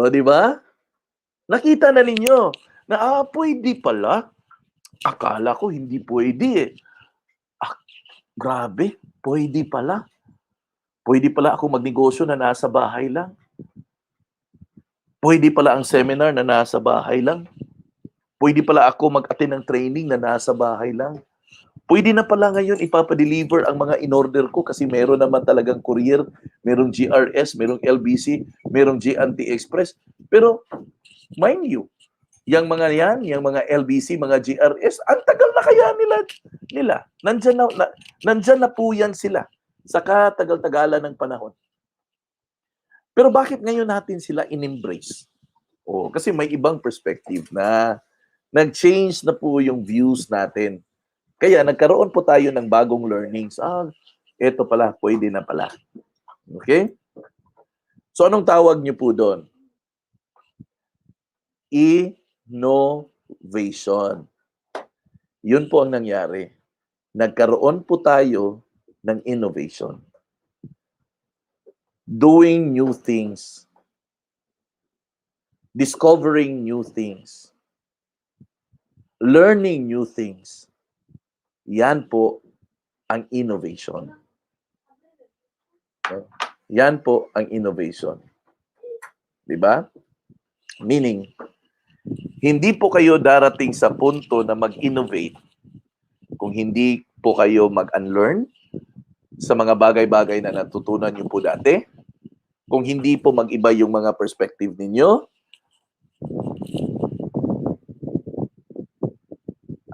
A: Di ba? Nakita na ninyo na pwede pala. Akala ko hindi pwede eh. grabe, pwede pala. Pwede pala ako magnegosyo na nasa bahay lang. Pwede pala ang seminar na nasa bahay lang. Pwede pala ako mag-attend ng training na nasa bahay lang. Pwede na pala ngayon ipapadeliver ang mga in-order ko kasi meron naman talagang courier, merong GRS, merong LBC, merong G&T Express. Pero, mind you, yung mga LBC, mga GRS, ang tagal na kaya nila. Nandyan na po yan sila sa katagal-tagalan ng panahon. Pero bakit ngayon natin sila in-embrace? Kasi may ibang perspective na nag-change na po yung views natin. Kaya nagkaroon po tayo ng bagong learnings. Eto pala, pwede na pala. Okay? So anong tawag niyo po doon? Innovation. Yun po ang nangyari. Nagkaroon po tayo ng innovation. Doing new things. Discovering new things. Learning new things. Yan po ang innovation. Yan po ang innovation. Diba? Meaning, hindi po kayo darating sa punto na mag-innovate kung hindi po kayo mag-unlearn sa mga bagay-bagay na natutunan niyo po dati, kung hindi po mag-iba yung mga perspective ninyo,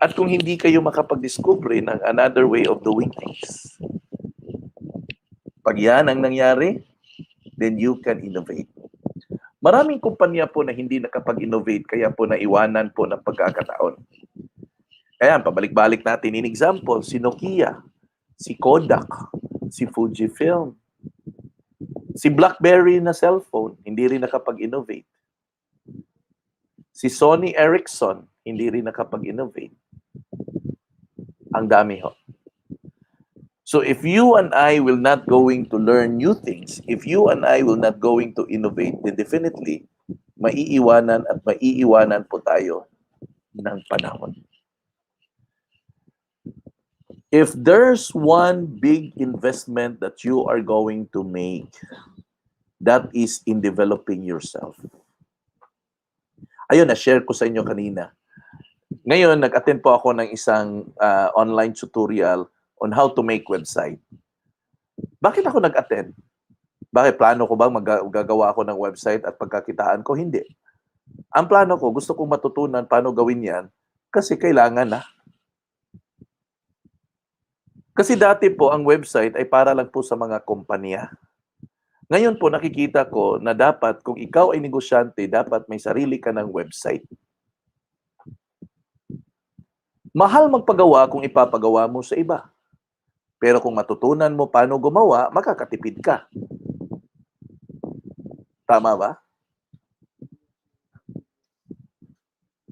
A: at kung hindi kayo makapag-discover ng another way of doing things. Pag yan ang nangyari, then you can innovate. Maraming kumpanya po na hindi nakapag-innovate, kaya po naiwanan po ng pagkakataon. Kaya pabalik-balik natin in example, si Nokia, si Kodak, si Fujifilm, si BlackBerry na cellphone, hindi rin nakapag-innovate. Si Sony Ericsson, hindi rin nakapag-innovate. Ang dami ho. So if you and I will not going to learn new things, if you and I will not going to innovate, then definitely, maiiwanan po tayo ng panahon. If there's one big investment that you are going to make, that is in developing yourself. Ayun, na-share ko sa inyo kanina. Ngayon, nag-attend po ako ng isang online tutorial on how to make website. Bakit ako nag-attend? Bakit plano ko bang magagawa ako ng website at pagkakitaan ko? Hindi. Ang plano ko, gusto kong matutunan paano gawin yan kasi kailangan na. Kasi dati po, ang website ay para lang po sa mga kumpanya. Ngayon po, nakikita ko na dapat, kung ikaw ay negosyante, dapat may sarili ka ng website. Mahal magpagawa kung ipapagawa mo sa iba. Pero kung matutunan mo paano gumawa, makakatipid ka. Tama ba?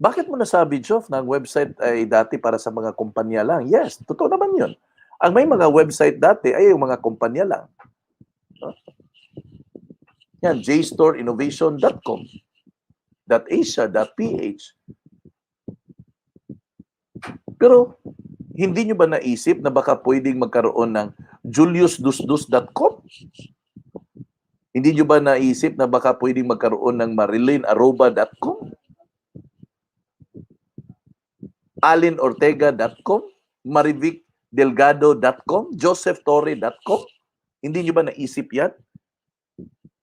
A: Bakit mo nasabi, Joff, na ang website ay dati para sa mga kumpanya lang? Yes, totoo naman yun. Ang may mga website dati ay yung mga kumpanya lang. Yan, jstoreinnovation.com, .asia.ph. Pero, hindi nyo ba naisip na baka pwedeng magkaroon ng juliusdusdus.com? Hindi nyo ba naisip na baka pwedeng magkaroon ng marilinarroba.com? alinortega.com? marivicdelgado.com? josephtorre.com? Hindi nyo ba naisip yan?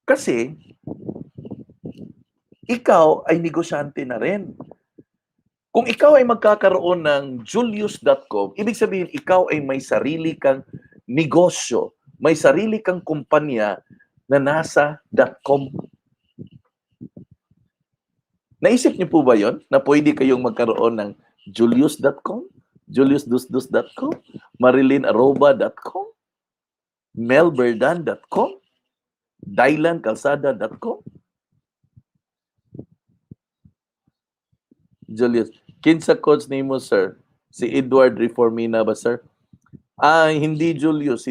A: Kasi, ikaw ay negosyante na rin. Kung ikaw ay magkakaroon ng julius.com, ibig sabihin ikaw ay may sarili kang negosyo, may sarili kang kumpanya na nasa .com. Naisip niyo po ba yon na pwede kayong magkaroon ng julius.com, juliusdusdus.com, marilinarroba.com, melberdan.com, dylankalsada.com? Julius, kinsa coach nimo, sir? Si Edward Reformina ba, sir? Hindi Julius.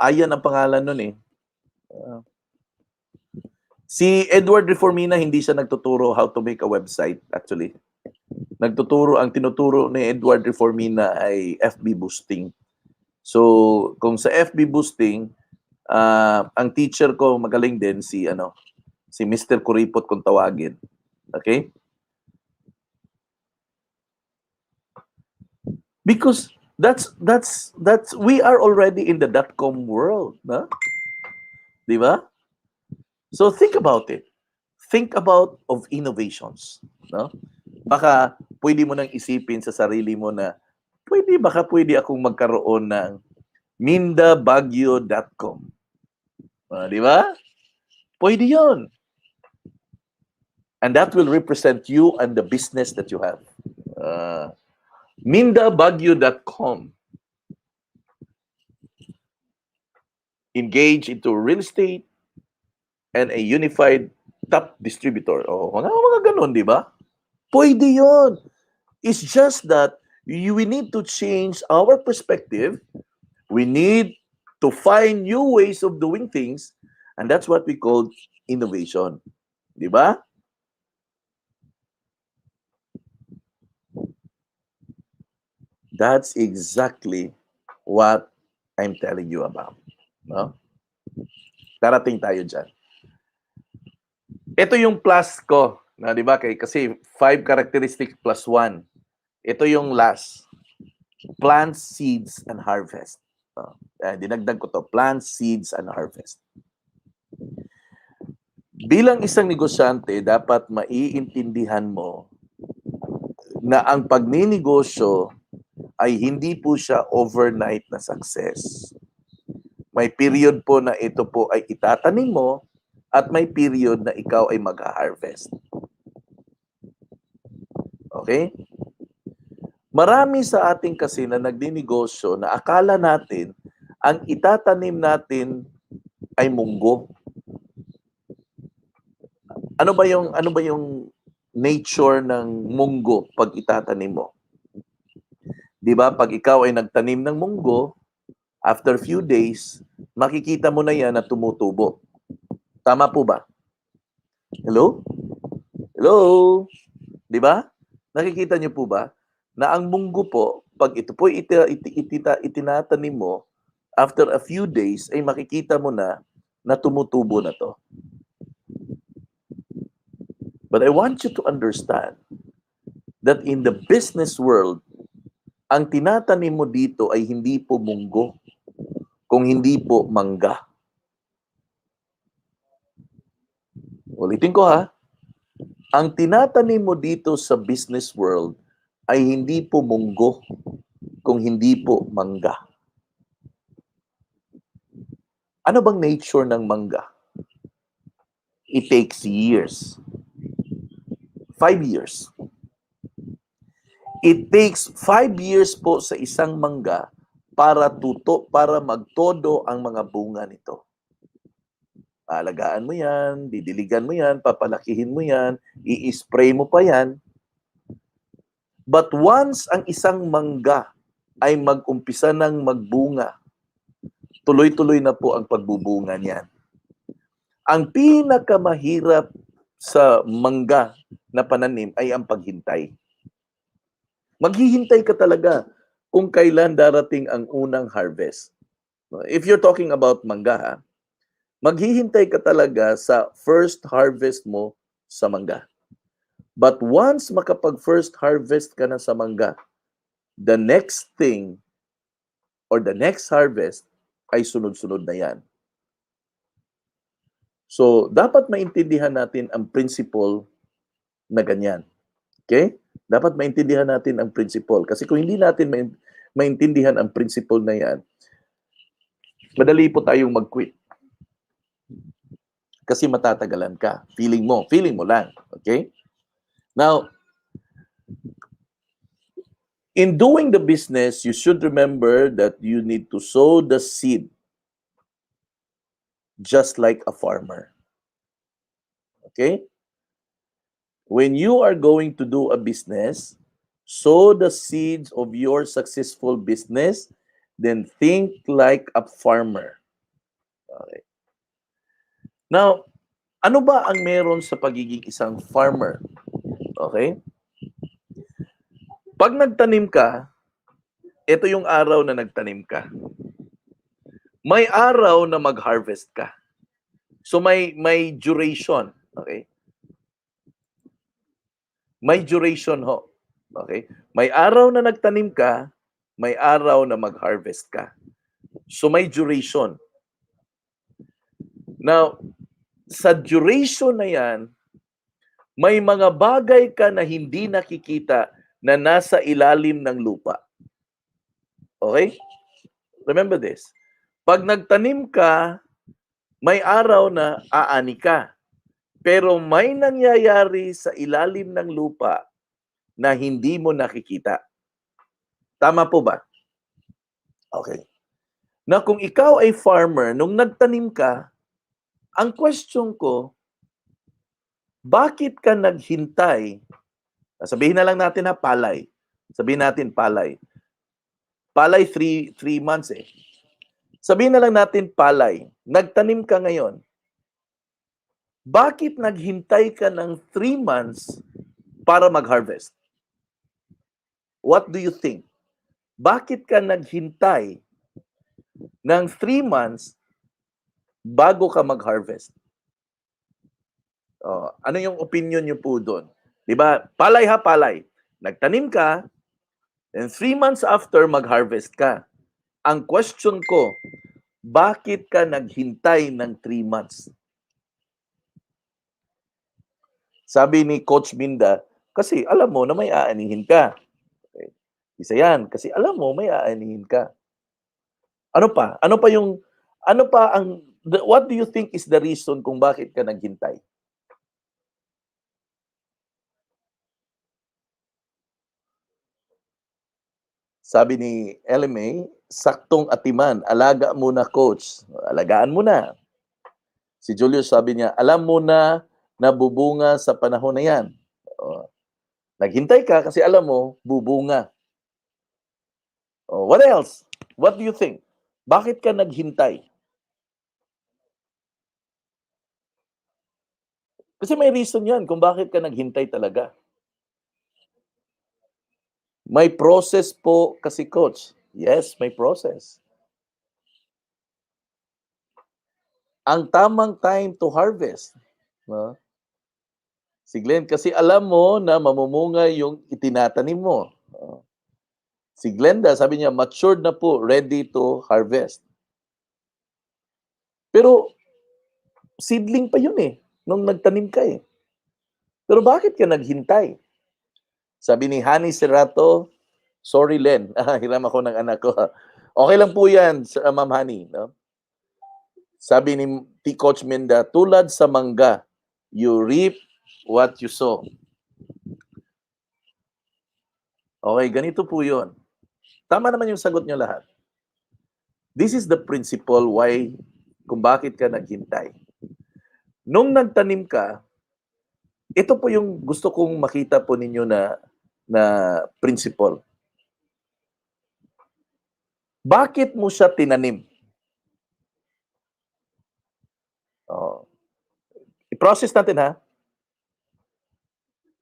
A: Ayan ang pangalan nun eh. Si Edward Reformina, hindi siya nagtuturo how to make a website, actually. Ang tinuturo ni Edward Reformina ay FB boosting. So, kung sa FB boosting, ang teacher ko magaling din si Mr. Kuripot kung tawagin. Okay? Because that's we are already in the .com world, no? 'Di ba? So think about it. Think about of innovations, no? Baka pwede mo nang isipin sa sarili mo na baka pwede akong magkaroon ng mindabagyo.com. Di ba? Pwede 'yon. And that will represent you and the business that you have. Mindabagyo.com. Engage into real estate and a unified top distributor. Mga ganun, di ba? Pwede yun. It's just that we need to change our perspective. We need to find new ways of doing things, and that's what we call innovation. Di ba? That's exactly what I'm telling you about. No? Darating tayo dyan. Ito yung plus ko, na 'di ba? Kasi 5 characteristics plus 1. Ito yung last. Plant, seeds, and harvest. Dinagdag ko to, plant, seeds, and harvest. Bilang isang negosyante, dapat maiintindihan mo na ang pagninegosyo ay hindi po siya overnight na success. May period po na ito po ay itatanim mo at may period na ikaw ay mag-harvest. Okay? Marami sa ating kasi na nagdinegosyo na akala natin ang itatanim natin ay munggo. Ano ba yung nature ng munggo pag itatanim mo? 'Di ba? Pag ikaw ay nagtanim ng munggo, after few days, makikita mo na yan na tumutubo. Tama po ba? Hello? Hello? 'Di ba? Nakikita niyo po ba na ang munggo po, pag ito po itinatanim mo, after a few days ay makikita mo na tumutubo na to. But I want you to understand that in the business world, ang tinatanim mo dito ay hindi po munggo, kung hindi po mangga. Ulitin ko ha. Ang tinatanim mo dito sa business world ay hindi po munggo, kung hindi po mangga. Ano bang nature ng mangga? It takes years. 5 years. It takes 5 years po sa isang mangga para magtodo ang mga bunga nito. Aalagaan mo yan, didiligan mo yan, papalakihin mo yan, i-spray mo pa yan. But once ang isang mangga ay mag-umpisa ng magbunga, tuloy-tuloy na po ang pagbubunga niyan. Ang pinakamahirap sa mangga na pananim ay ang paghintay. Maghihintay ka talaga kung kailan darating ang unang harvest. If you're talking about mangga, maghihintay ka talaga sa first harvest mo sa mangga. But once makapag-first harvest ka na sa mangga, the next thing or the next harvest ay sunod-sunod na yan. So, dapat maintindihan natin ang principle na ganyan. Okay? Dapat maintindihan natin ang principle. Kasi kung hindi natin maintindihan ang principle na yan, madali po tayong mag-quit. Kasi matatagalan ka. Feeling mo lang. Okay? Now, in doing the business, you should remember that you need to sow the seed just like a farmer. Okay? When you are going to do a business, sow the seeds of your successful business, then think like a farmer. Okay. Now, ano ba ang meron sa pagiging isang farmer? Okay? Pag nagtanim ka, ito yung araw na nagtanim ka. May araw na mag-harvest ka. So may duration, okay? May duration ho. Okay? May araw na nagtanim ka, may araw na mag-harvest ka. So may duration. Now, sa duration na yan, may mga bagay ka na hindi nakikita na nasa ilalim ng lupa. Okay? Remember this. Pag nagtanim ka, may araw na aani ka. Pero may nangyayari sa ilalim ng lupa na hindi mo nakikita. Tama po ba? Okay. Na kung ikaw ay farmer, nung nagtanim ka, ang question ko, bakit ka naghintay? Sabihin na lang natin palay. Sabihin natin palay. Palay 3 months eh. Sabihin na lang natin palay. Nagtanim ka ngayon. Bakit naghintay ka ng 3 months para mag-harvest? What do you think? Bakit ka naghintay ng 3 months bago ka mag-harvest? Ano yung opinion niyo po doon? Diba? Palay ha, palay. Nagtanim ka, and 3 months after, mag-harvest ka. Ang question ko, bakit ka naghintay ng 3 months? Sabi ni Coach Minda, kasi alam mo na may aanihin ka. Okay. Isa yan, kasi alam mo may aanihin ka. Ano pa? What do you think is the reason kung bakit ka naghintay? Sabi ni LMA, saktong atiman, alaga muna coach. Alagaan mo na. Si Julius sabi niya, alam mo na nabubunga sa panahon na yan. Naghintay ka kasi alam mo, bubunga. What else? What do you think? Bakit ka naghintay? Kasi may reason yan kung bakit ka naghintay talaga. May process po kasi, coach. Yes, may process. Ang tamang time to harvest. Si Glenn, kasi alam mo na mamumunga yung itinatanim mo. Si Glenda, sabi niya, matured na po, ready to harvest. Pero, seedling pa yun eh, nung nagtanim ka eh. Pero bakit ka naghintay? Sabi ni Hani Serrato, sorry Len, hiram ako ng anak ko. Okay lang po yan, Ma'am Hani. No? Sabi ni Coach Minda, tulad sa mangga, you reap what you sow. Okay, ganito po yun. Tama naman yung sagot niyo lahat. This is the principle why, kung bakit ka naghintay. Nung nagtanim ka, ito po yung gusto kong makita po ninyo na principle. Bakit mo siya tinanim? I-process natin ha.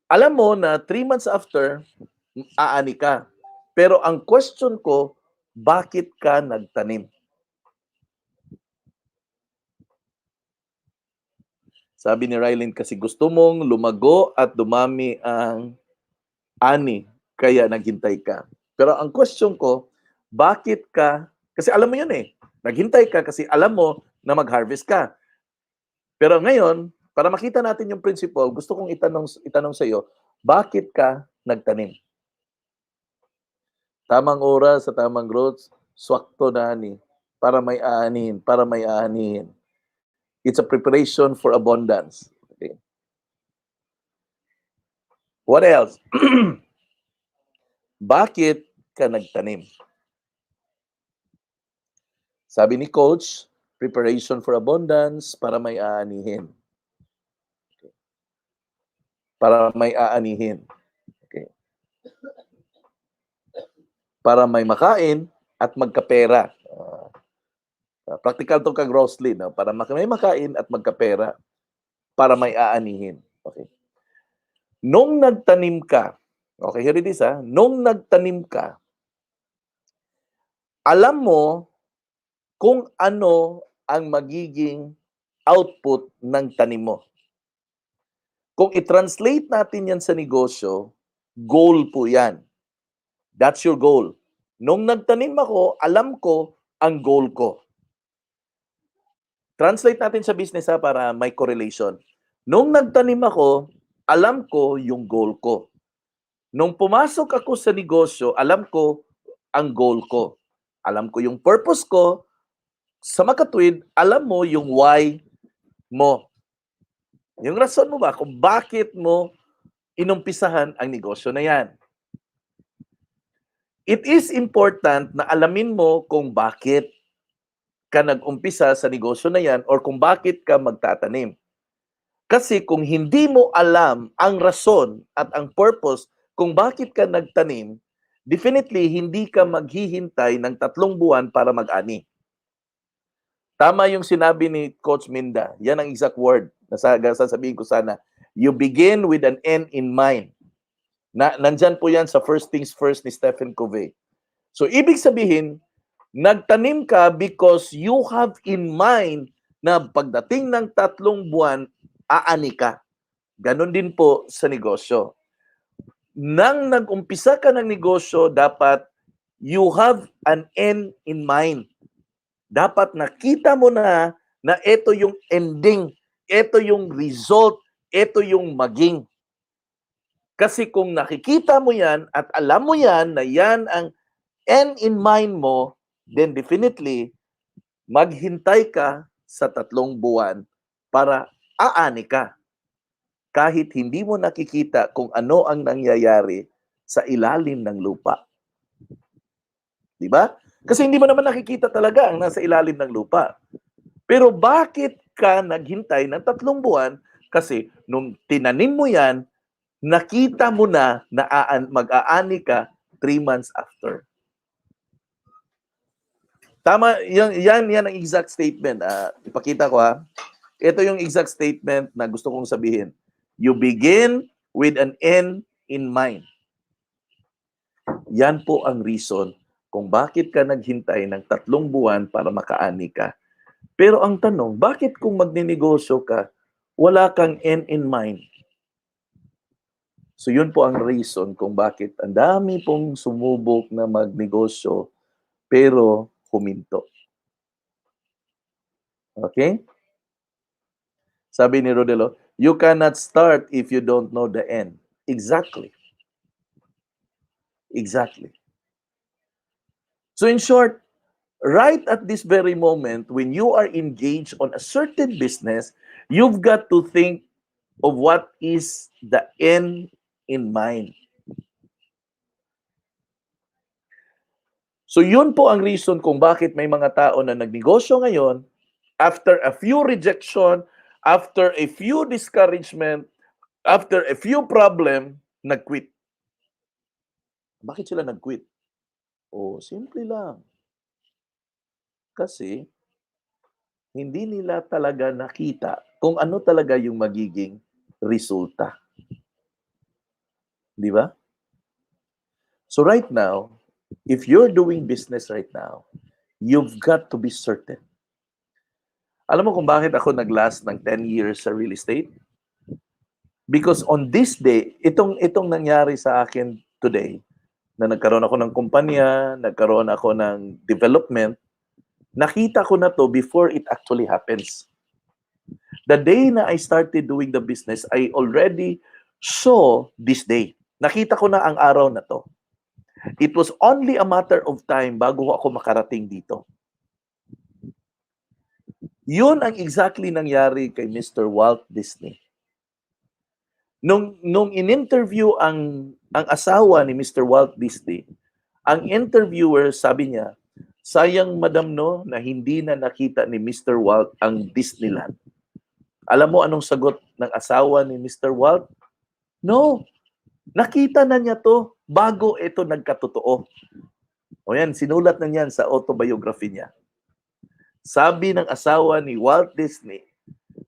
A: Alam mo na 3 months after, aani ka. Pero ang question ko, bakit ka nagtanim? Sabi ni Rylin, kasi gusto mong lumago at dumami ang ani, kaya naghintay ka. Pero ang question ko, bakit ka, kasi alam mo yun eh, naghintay ka kasi alam mo na mag-harvest ka. Pero ngayon, para makita natin yung principle, gusto kong itanong sa iyo, bakit ka nagtanim? Tamang oras sa tamang growth, swakto na ani, para may aanin, para may aanin. It's a preparation for abundance. Okay. What else? Bakit ka nagtanim? Sabi ni Coach, preparation for abundance para may aanihin. Okay. Para may aanihin. Okay. Para may makain at magkapera. Practical to kag-Roslyn, no? Para may makain at magkapera. Para may aanihin. Okay. Nung nagtanim ka, Okay, here it is ha. Nung nagtanim ka, alam mo kung ano ang magiging output ng tanim mo. Kung i-translate natin yan sa negosyo, goal po yan. That's your goal. Nung nagtanim ako, alam ko ang goal ko. Translate natin sa business ha, para may correlation. Nung nagtanim ako, alam ko yung goal ko. Nung pumasok ako sa negosyo, alam ko ang goal ko. Alam ko yung purpose ko. Sa makatwid, alam mo yung why mo. Yung rason mo ba kung bakit mo inumpisahan ang negosyo na yan. It is important na alamin mo kung bakit ka nag-umpisa sa negosyo na yan or kung bakit ka magtatanim. Kasi kung hindi mo alam ang rason at ang purpose kung bakit ka nagtanim, definitely hindi ka maghihintay ng 3 buwan para mag-ani. Tama yung sinabi ni Coach Minda. Yan ang exact word na sasabihin ko sana. You begin with an end in mind. Nandyan po yan sa First Things First ni Stephen Covey. So, ibig sabihin, nagtanim ka because you have in mind na pagdating ng 3 buwan, aani ka. Ganon din po sa negosyo. Nang nag-umpisa ka ng negosyo, dapat you have an end in mind. Dapat nakita mo na ito yung ending, ito yung result, ito yung maging. Kasi kung nakikita mo yan at alam mo yan na yan ang end in mind mo, then definitely, maghintay ka sa 3 buwan para aani ka. Kahit hindi mo nakikita kung ano ang nangyayari sa ilalim ng lupa. Di ba? Kasi hindi mo naman nakikita talaga ang nasa ilalim ng lupa. Pero bakit ka naghintay ng 3 buwan? Kasi nung tinanim mo yan, nakita mo na mag-aani ka 3 months after. Tama, yan ang exact statement. Ipakita ko ha. Ito yung exact statement na gusto kong sabihin. You begin with an end in mind. Yan po ang reason kung bakit ka naghintay ng 3 buwan para makaani ka. Pero ang tanong, bakit kung magninegosyo ka, wala kang end in mind? So yun po ang reason kung bakit ang dami pong sumubok na magnegosyo pero huminto. Okay? Sabi ni Rodelo, you cannot start if you don't know the end. Exactly. Exactly. So in short, right at this very moment, when you are engaged on a certain business, you've got to think of what is the end in mind. So yun po ang reason kung bakit may mga tao na nagnegosyo ngayon, after a few rejection, after a few discouragement, after a few problem, nag-quit. Bakit sila nag-quit? Oh, simple lang. Kasi hindi nila talaga nakita kung ano talaga yung magiging resulta. Di ba? So right now, if you're doing business right now, you've got to be certain. Alam mo kung bakit ako nag-last ng 10 years sa real estate? Because on this day, itong nangyari sa akin today, na nagkaroon ako ng kumpanya, nagkaroon ako ng development, nakita ko na to before it actually happens. The day na I started doing the business, I already saw this day. Nakita ko na ang araw na to. It was only a matter of time bago ako makarating dito. Yun ang exactly nangyari kay Mr. Walt Disney. Nung in-interview ang asawa ni Mr. Walt Disney, ang interviewer sabi niya, sayang madam no na hindi na nakita ni Mr. Walt ang Disneyland. Alam mo anong sagot ng asawa ni Mr. Walt? No, nakita na niya to bago ito nagkatotoo. O yan, sinulat na niyan sa autobiography niya. Sabi ng asawa ni Walt Disney,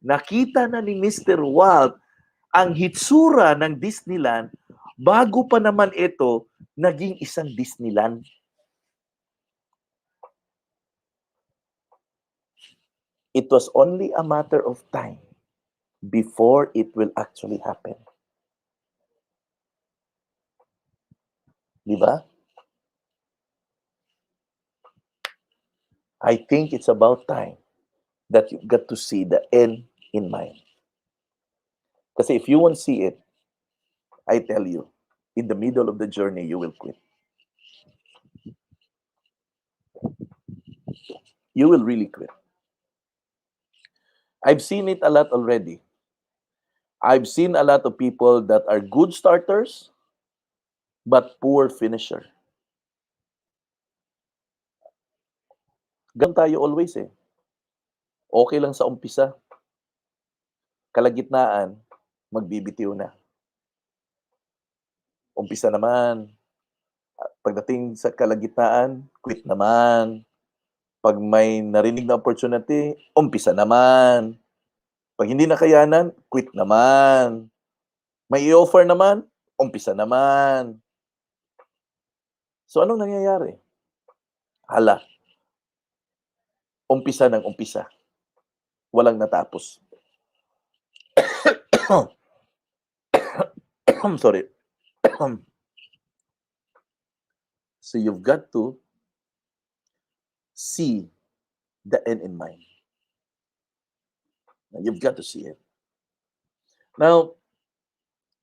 A: nakita na ni Mr. Walt ang hitsura ng Disneyland Bago pa naman ito, naging isang Disneyland. It was only a matter of time before it will actually happen. Di ba? I think it's about time that you got to see the end in mind. Kasi if you won't see it, I tell you, in the middle of the journey, you will quit. You will really quit. I've seen it a lot already. I've seen a lot of people that are good starters, but poor finisher. Ganun tayo always eh. Okay lang sa umpisa. Kalagitnaan, magbibitiw na. Umpisa naman. Pagdating sa kalagitnaan, quit naman. Pag may narinig na opportunity, umpisa naman. Pag hindi nakayanan, quit naman. May i-offer naman, umpisa naman. So anong nangyayari? Hala, umpisa ng umpisa. Walang natapos. Sorry. So you've got to see the end in mind. You've got to see it. Now,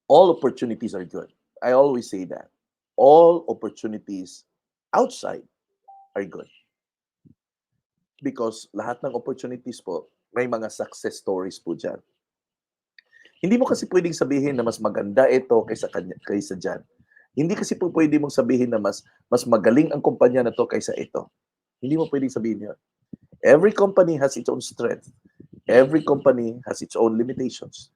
A: all opportunities are good. I always say that. All opportunities outside are good. Because lahat ng opportunities po, may mga success stories po dyan. Hindi mo kasi pwedeng sabihin na mas maganda ito kaysa dyan. Hindi kasi po pwede mong sabihin na mas magaling ang kumpanya na to kaysa ito. Hindi mo pwedeng sabihin yun. Every company has its own strength. Every company has its own limitations.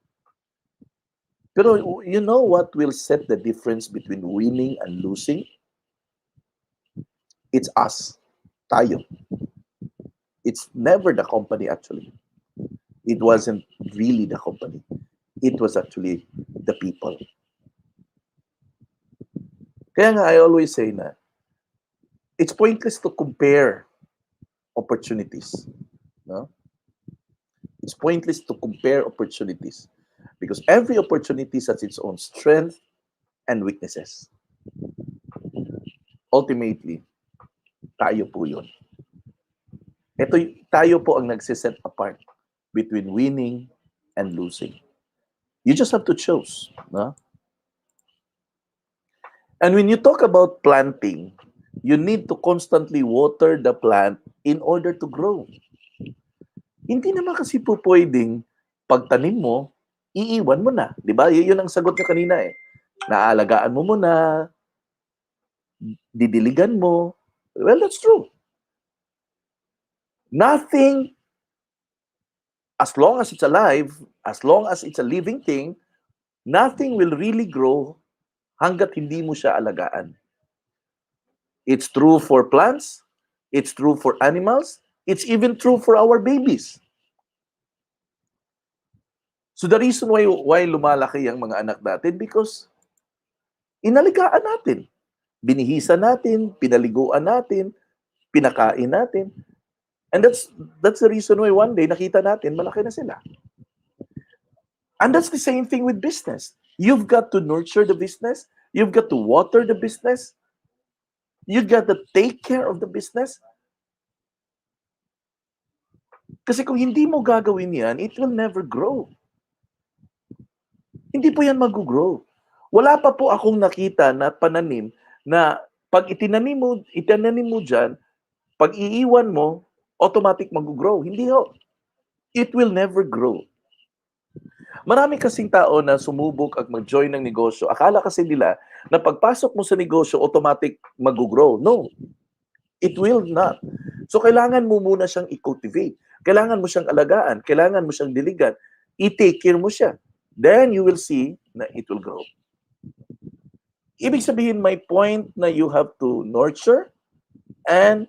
A: Pero you know what will set the difference between winning and losing? It's us. Tayo. It's never the company actually. It wasn't really the company. It was actually the people. Kaya nga, I always say na, it's pointless to compare opportunities. No? It's pointless to compare opportunities because every opportunity has its own strength and weaknesses. Ultimately, tayo po yun. Tayo po ang nagsiset apart between winning and losing. You just have to choose. No? And when you talk about planting, you need to constantly water the plant in order to grow. Hindi naman kasi po pwedeng pagtanim mo, iiwan mo na. Di ba? Yun ang sagot niya kanina eh. Naalagaan mo muna, didiligan mo. Well, that's true. Nothing, as long as it's alive, as long as it's a living thing, nothing will really grow hanggat hindi mo siya alagaan. It's true for plants, it's true for animals, it's even true for our babies. So the reason why lumalaki ang mga anak natin because inaligaan natin. Binihisan natin, pinaliguan natin, pinakain natin. And that's the reason why one day nakita natin malaki na sila. And that's the same thing with business. You've got to nurture the business, you've got to water the business, you've got to take care of the business. Kasi kung hindi mo gagawin yan, it will never grow. Hindi po yan mag-grow. Wala pa po akong nakita na pananim na pag itinanim mo dyan, pag iiwan mo, automatic mag-grow. Hindi ho. It will never grow. Marami kasing tao na sumubok at mag-join ng negosyo. Akala kasi nila na pagpasok mo sa negosyo, automatic mag-grow. No. It will not. So kailangan mo muna siyang i-cultivate. Kailangan mo siyang alagaan. Kailangan mo siyang diligan. I-take care mo siya. Then you will see na it will grow. Ibig sabihin, my point na you have to nurture and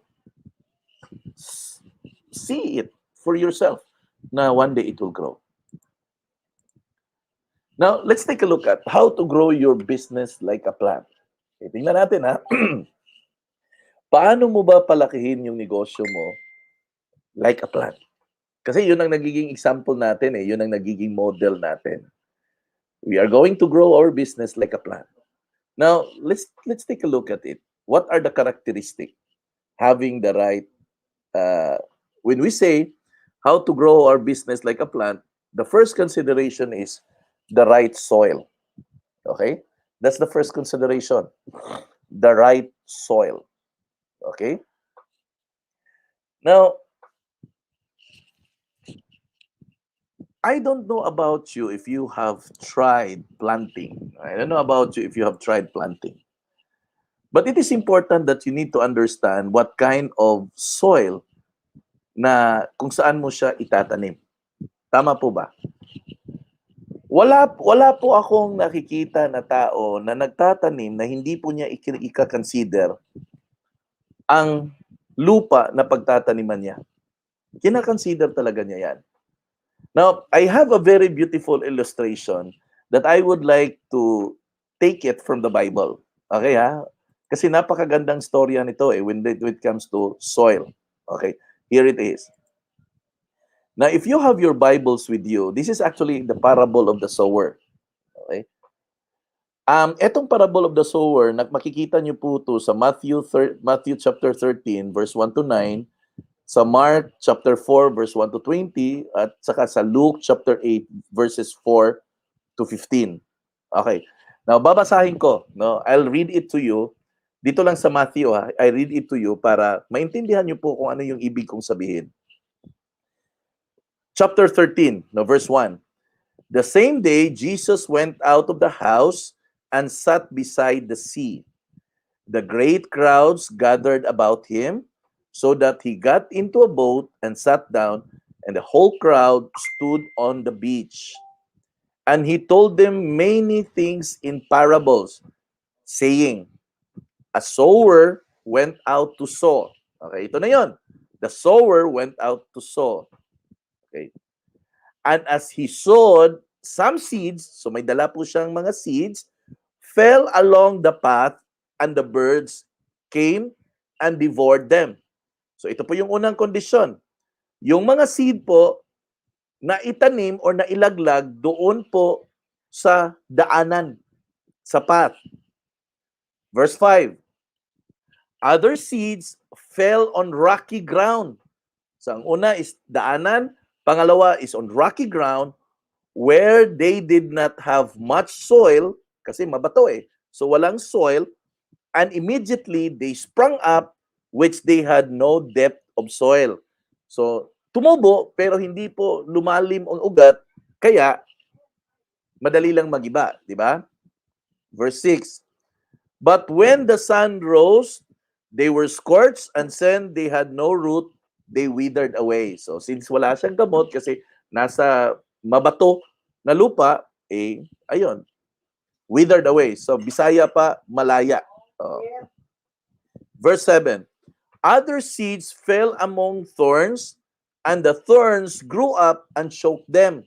A: see it for yourself na one day it will grow. Now, let's take a look at how to grow your business like a plant. Okay, tingnan natin ha. Paano mo ba palakihin yung negosyo mo like a plant? Kasi yun ang nagiging example natin eh. Yun ang nagiging model natin. We are going to grow our business like a plant. Now, let's take a look at it. What are the characteristics having the right when we say how to grow our business like a plant, the first consideration is the right soil. Okay? That's the first consideration. The right soil. Okay? Now, I don't know about you if you have tried planting. I don't know about you if you have tried planting. But it is important that you need to understand what kind of soil na kung saan mo siya itatanim. Tama po ba? Wala po akong nakikita na tao na nagtatanim na hindi po niya ika-consider ang lupa na pagtataniman niya. Kina-consider talaga niya yan. Now, I have a very beautiful illustration that I would like to take it from the Bible. Okay ha? Kasi napakagandang storya nito when it comes to soil. Okay, here it is. Now, if you have your Bibles with you, this is actually the parable of the sower. Okay? Etong parable of the sower, makikita niyo po ito sa Matthew chapter 13, verse 1 to 9, sa Mark chapter 4, verse 1 to 20, at saka sa Luke chapter 8, verses 4 to 15. Okay. Now, babasahin ko. No? I'll read it to you. Dito lang sa Matthew, ha? I read it to you para maintindihan niyo po kung ano yung ibig kong sabihin. Chapter 13, no, verse 1. The same day, Jesus went out of the house and sat beside the sea. The great crowds gathered about him, so that he got into a boat and sat down, and the whole crowd stood on the beach. And he told them many things in parables, saying, a sower went out to sow. Okay, ito na yon. The sower went out to sow. Okay. And as he sowed, some seeds, so may dala po siyang mga seeds, fell along the path, and the birds came and devoured them. So ito po yung unang kondisyon. Yung mga seed po na itanim or na ilaglag doon po sa daanan, sa path. Verse 5. Other seeds fell on rocky ground. So ang una is daanan, pangalawa is on rocky ground where they did not have much soil kasi mabato eh. So walang soil, and immediately they sprung up which they had no depth of soil. So tumubo pero hindi po lumalim ang ugat, kaya madali lang magiba, di ba? Verse 6. But when the sun rose, they were scorched, and since they had no root, they withered away. So since wala siyang gamot kasi nasa mabato na lupa, ayun, withered away. So Bisaya pa, malaya. Verse 7. Other seeds fell among thorns, and the thorns grew up and choked them.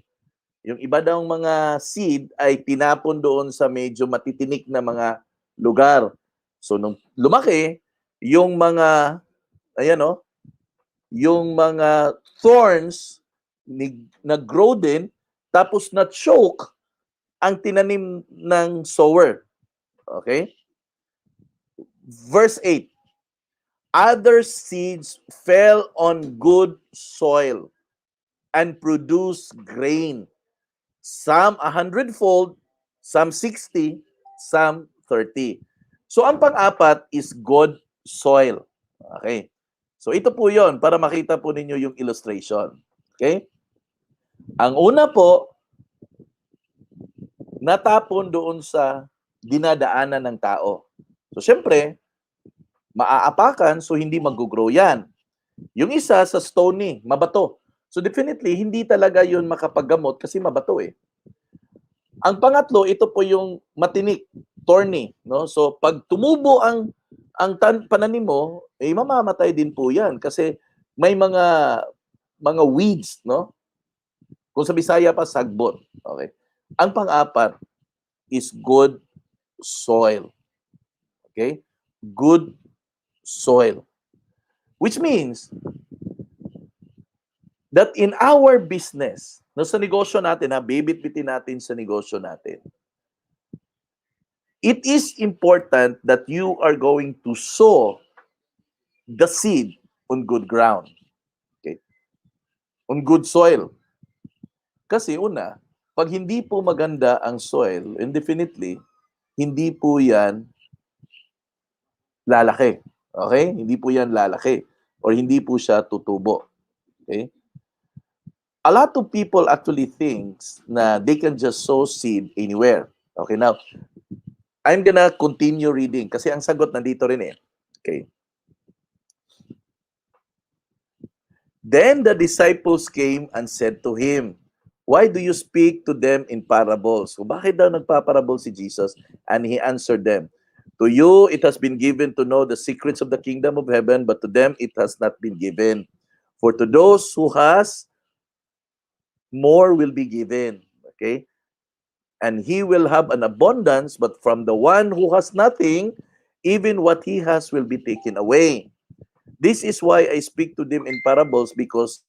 A: Yung iba daw mga seed ay tinapon doon sa medyo matitinik na mga lugar. So nung lumaki, yung mga, yung mga thorns nag-grow din, tapos na-choke ang tinanim ng sower. Okay? Verse 8. Other seeds fell on good soil and produced grain. Some 100-fold, some 60, some 30. So ang pang-apat is good soil. Okay? So ito po yon para makita po ninyo yung illustration. Okay? Ang una po, natapon doon sa dinadaanan ng tao. So syempre, maaapakan, so hindi mag-grow yan. Yung isa sa stony, mabato. So definitely, hindi talaga yun makapaggamot kasi mabato eh. Ang pangatlo, ito po yung matinik, thorny. No? So pag tumubo ang pananim mo, mamamatay din po yan kasi may mga weeds, no? Kung sa Bisaya pa, sagbot. Okay. Ang pang-apat is good soil. Okay? Good soil. Which means that in our business, no, sa negosyo natin, bibit-bitin natin sa negosyo natin, it is important that you are going to sow the seed on good ground. Okay? On good soil. Kasi una, pag hindi po maganda ang soil, indefinitely, hindi po yan lalaki. Okay? Hindi po yan lalaki. Or hindi po siya tutubo. Okay? A lot of people actually thinks na they can just sow seed anywhere. Okay, now, I'm gonna continue reading kasi ang sagot nandito rin eh. Okay. Then the disciples came and said to him, "Why do you speak to them in parables?" So bakit daw nagpaparable si Jesus? And he answered them, "To you it has been given to know the secrets of the kingdom of heaven, but to them it has not been given. For to those who has, more will be given." Okay? And he will have an abundance, but from the one who has nothing, even what he has will be taken away. This is why I speak to them in parables, because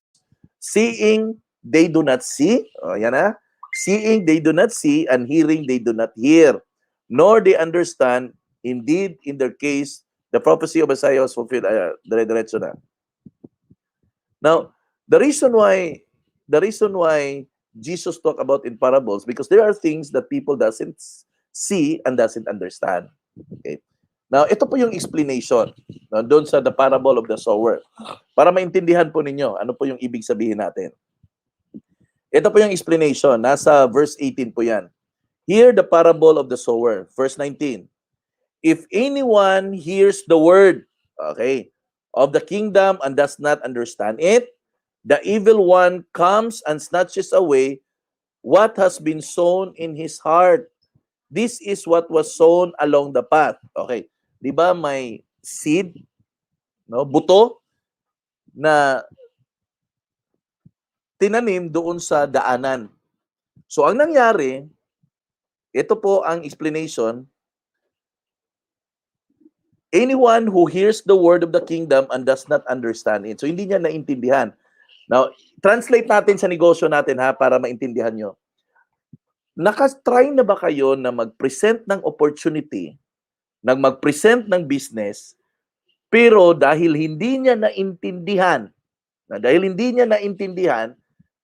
A: seeing they do not see, yan na, seeing they do not see, and hearing they do not hear, nor they understand. Indeed, in their case, the prophecy of Isaiah was fulfilled. Dire-diretso na. Now, the reason why Jesus talk about in parables, because there are things that people doesn't see and doesn't understand. Okay. Now, ito po yung explanation doon sa the parable of the sower. Para maintindihan po ninyo ano po yung ibig sabihin natin. Ito po yung explanation. Nasa verse 18 po yan. Hear the parable of the sower. Verse 19. If anyone hears the word, okay, of the kingdom and does not understand it, the evil one comes and snatches away what has been sown in his heart. This is what was sown along the path. Okay. Di ba may seed, no, buto na tinanim doon sa daanan. So ang nangyari, ito po ang explanation. Anyone who hears the word of the kingdom and does not understand it. So hindi niya naintindihan. Now, translate natin sa negosyo natin para maintindihan nyo. Nakatry na ba kayo na mag-present ng opportunity, mag-present ng business, pero dahil hindi niya naintindihan,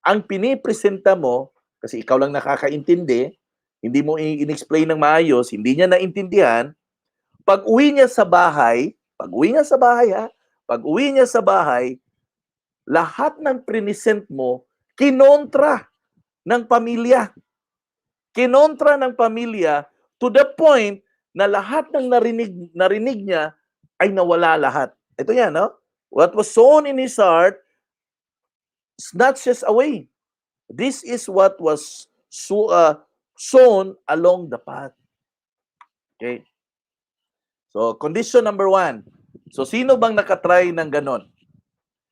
A: ang pinipresenta mo, kasi ikaw lang nakakaintindi, hindi mo in-explain ng maayos, hindi niya naintindihan, pag-uwi niya sa bahay, lahat ng present mo, kinontra ng pamilya. To the point na lahat ng narinig niya ay nawala lahat. Ito yan, no? What was sown in his heart snatches away. This is what was sown along the path. Okay? So, condition number 1. So, sino bang nakatry ng ganon?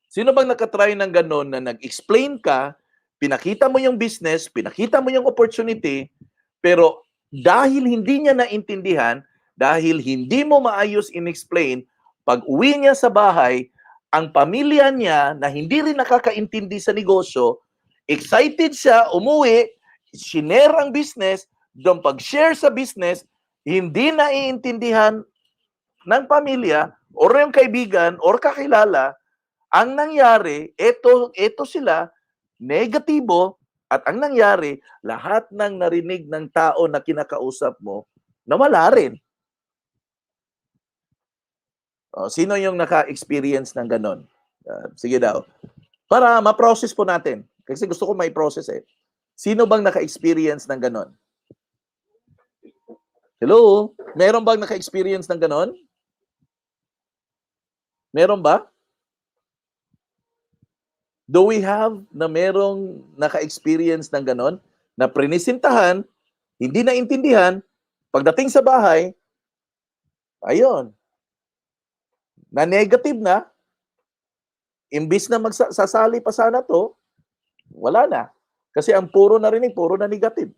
A: Sino bang nakatry ng ganon na nag-explain ka, pinakita mo yung business, pinakita mo yung opportunity, pero dahil hindi niya naintindihan, dahil hindi mo maayos in-explain, pag uwi niya sa bahay, ang pamilya niya na hindi rin nakakaintindi sa negosyo, excited siya, umuwi, shinare ang business, doon pag-share sa business, hindi naiintindihan ng pamilya, or yung kaibigan, or kakilala, ang nangyari, ito sila, negatibo, at ang nangyari, lahat ng narinig ng tao na kinakausap mo, nawala rin. Sino yung naka-experience ng ganon? Sige daw. Para ma-process po natin. Kasi gusto ko may process eh. Sino bang naka-experience ng ganon? Hello? Meron bang naka-experience ng ganon? Meron ba? Do we have na merong naka-experience ng ganon? Na prinisintahan, hindi naintindihan, pagdating sa bahay, ayun, na negative na, imbis na magsasali pa sana to, wala na. Kasi ang puro narinig, puro na negative.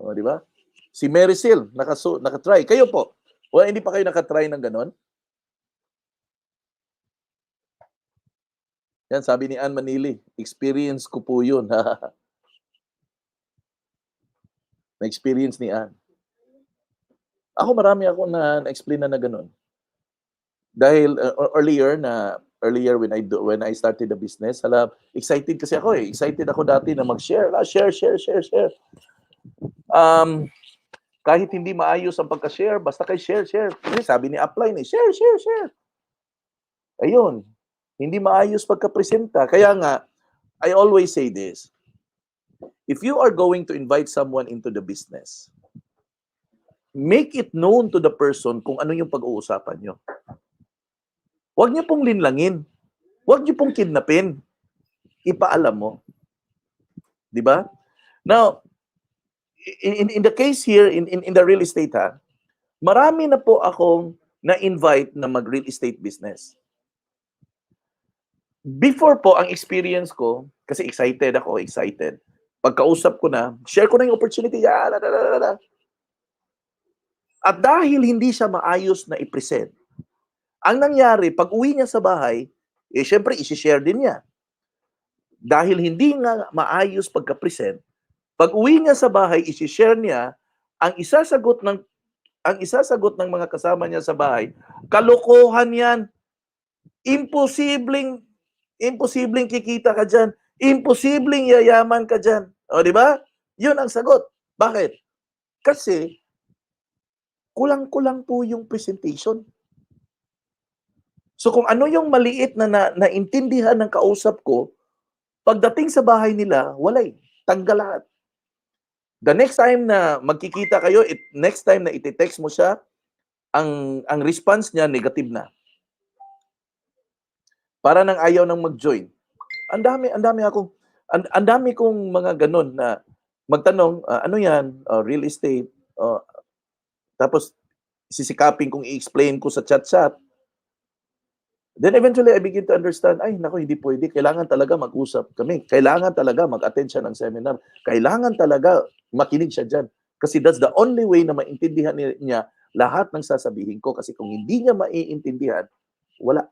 A: O, di ba? Si Mary Sil, nakatry. Kayo po, o hindi pa kayo nakatry ng ganon? Yan, sabi ni Ann Manili, experience ko po yun. Na-experience ni Ann. Ako, marami ako na-explain na ganon. Dahil earlier when I started the business, excited kasi ako eh. Excited ako dati na mag-share. Share. Kahit hindi maayos ang pagka-share, basta kay share. Kasi sabi ni upline eh, share. Ayun. Hindi maayos pagka-presenta. Kaya nga, I always say this. If you are going to invite someone into the business, make it known to the person kung ano yung pag-uusapan nyo. Huwag niyo pong linlangin. Huwag niyo pong kidnapin. Ipaalam mo. Di ba? Now, in the case here, in the real estate marami na po akong na-invite na mag-real estate business. Before po, ang experience ko, kasi excited. Pagkausap ko na, share ko na yung opportunity. At dahil hindi siya maayos na i-present, ang nangyari, pag uwi niya sa bahay, syempre, isi-share din niya. Dahil hindi nga maayos pagka-present, pag uwi niya sa bahay, isi-share niya, ang isasagot ng mga kasama niya sa bahay, kalokohan yan. Imposibleng kikita ka dyan. Imposibleng yayaman ka dyan. O, di ba? Yun ang sagot. Bakit? Kasi, kulang-kulang po yung presentation. So, kung ano yung maliit na naintindihan ng kausap ko, pagdating sa bahay nila, walay. Tanggal lahat. The next time na magkikita kayo, next time na iti-text mo siya, ang response niya, negative na. Para nang ayaw nang mag-join. Ang dami kong mga ganun na magtanong, ano yan? Real estate. Tapos, sisikapin kong i-explain ko sa chat. Then eventually, I begin to understand, ay, naku, hindi pwede. Kailangan talaga mag-usap kami. Kailangan talaga mag-attend siya ng seminar. Kailangan talaga makinig siya dyan. Kasi that's the only way na maintindihan niya lahat ng sasabihin ko. Kasi kung hindi niya maiintindihan, wala.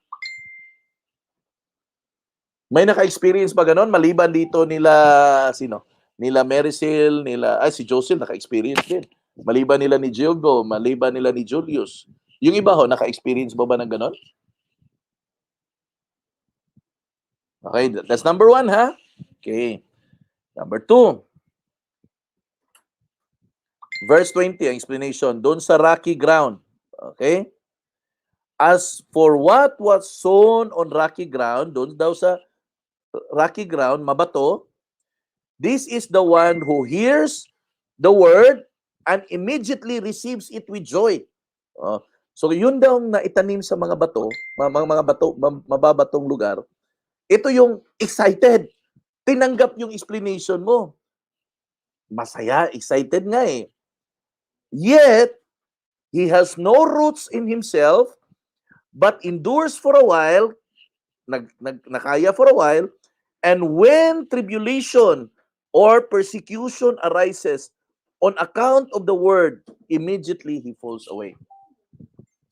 A: May naka-experience ba ganon? Maliban dito nila, sino? Nila Maricel, si Josel, naka-experience din. Maliban nila ni Giogo, maliban nila ni Julius. Yung iba ho, naka-experience ba ng ganon? Okay, that's number 1, ha? Okay. Number 2. Verse 20, ang explanation. Doon sa rocky ground. Okay? As for what was sown on rocky ground, doon daw sa rocky ground, mabato, this is the one who hears the word and immediately receives it with joy. So yun daw na itanim sa mga bato, mababatong lugar. Ito yung excited. Tinanggap yung explanation mo. Masaya, excited nga eh. Yet, he has no roots in himself, but endures for a while, nakaya for a while, and when tribulation or persecution arises on account of the word, immediately he falls away.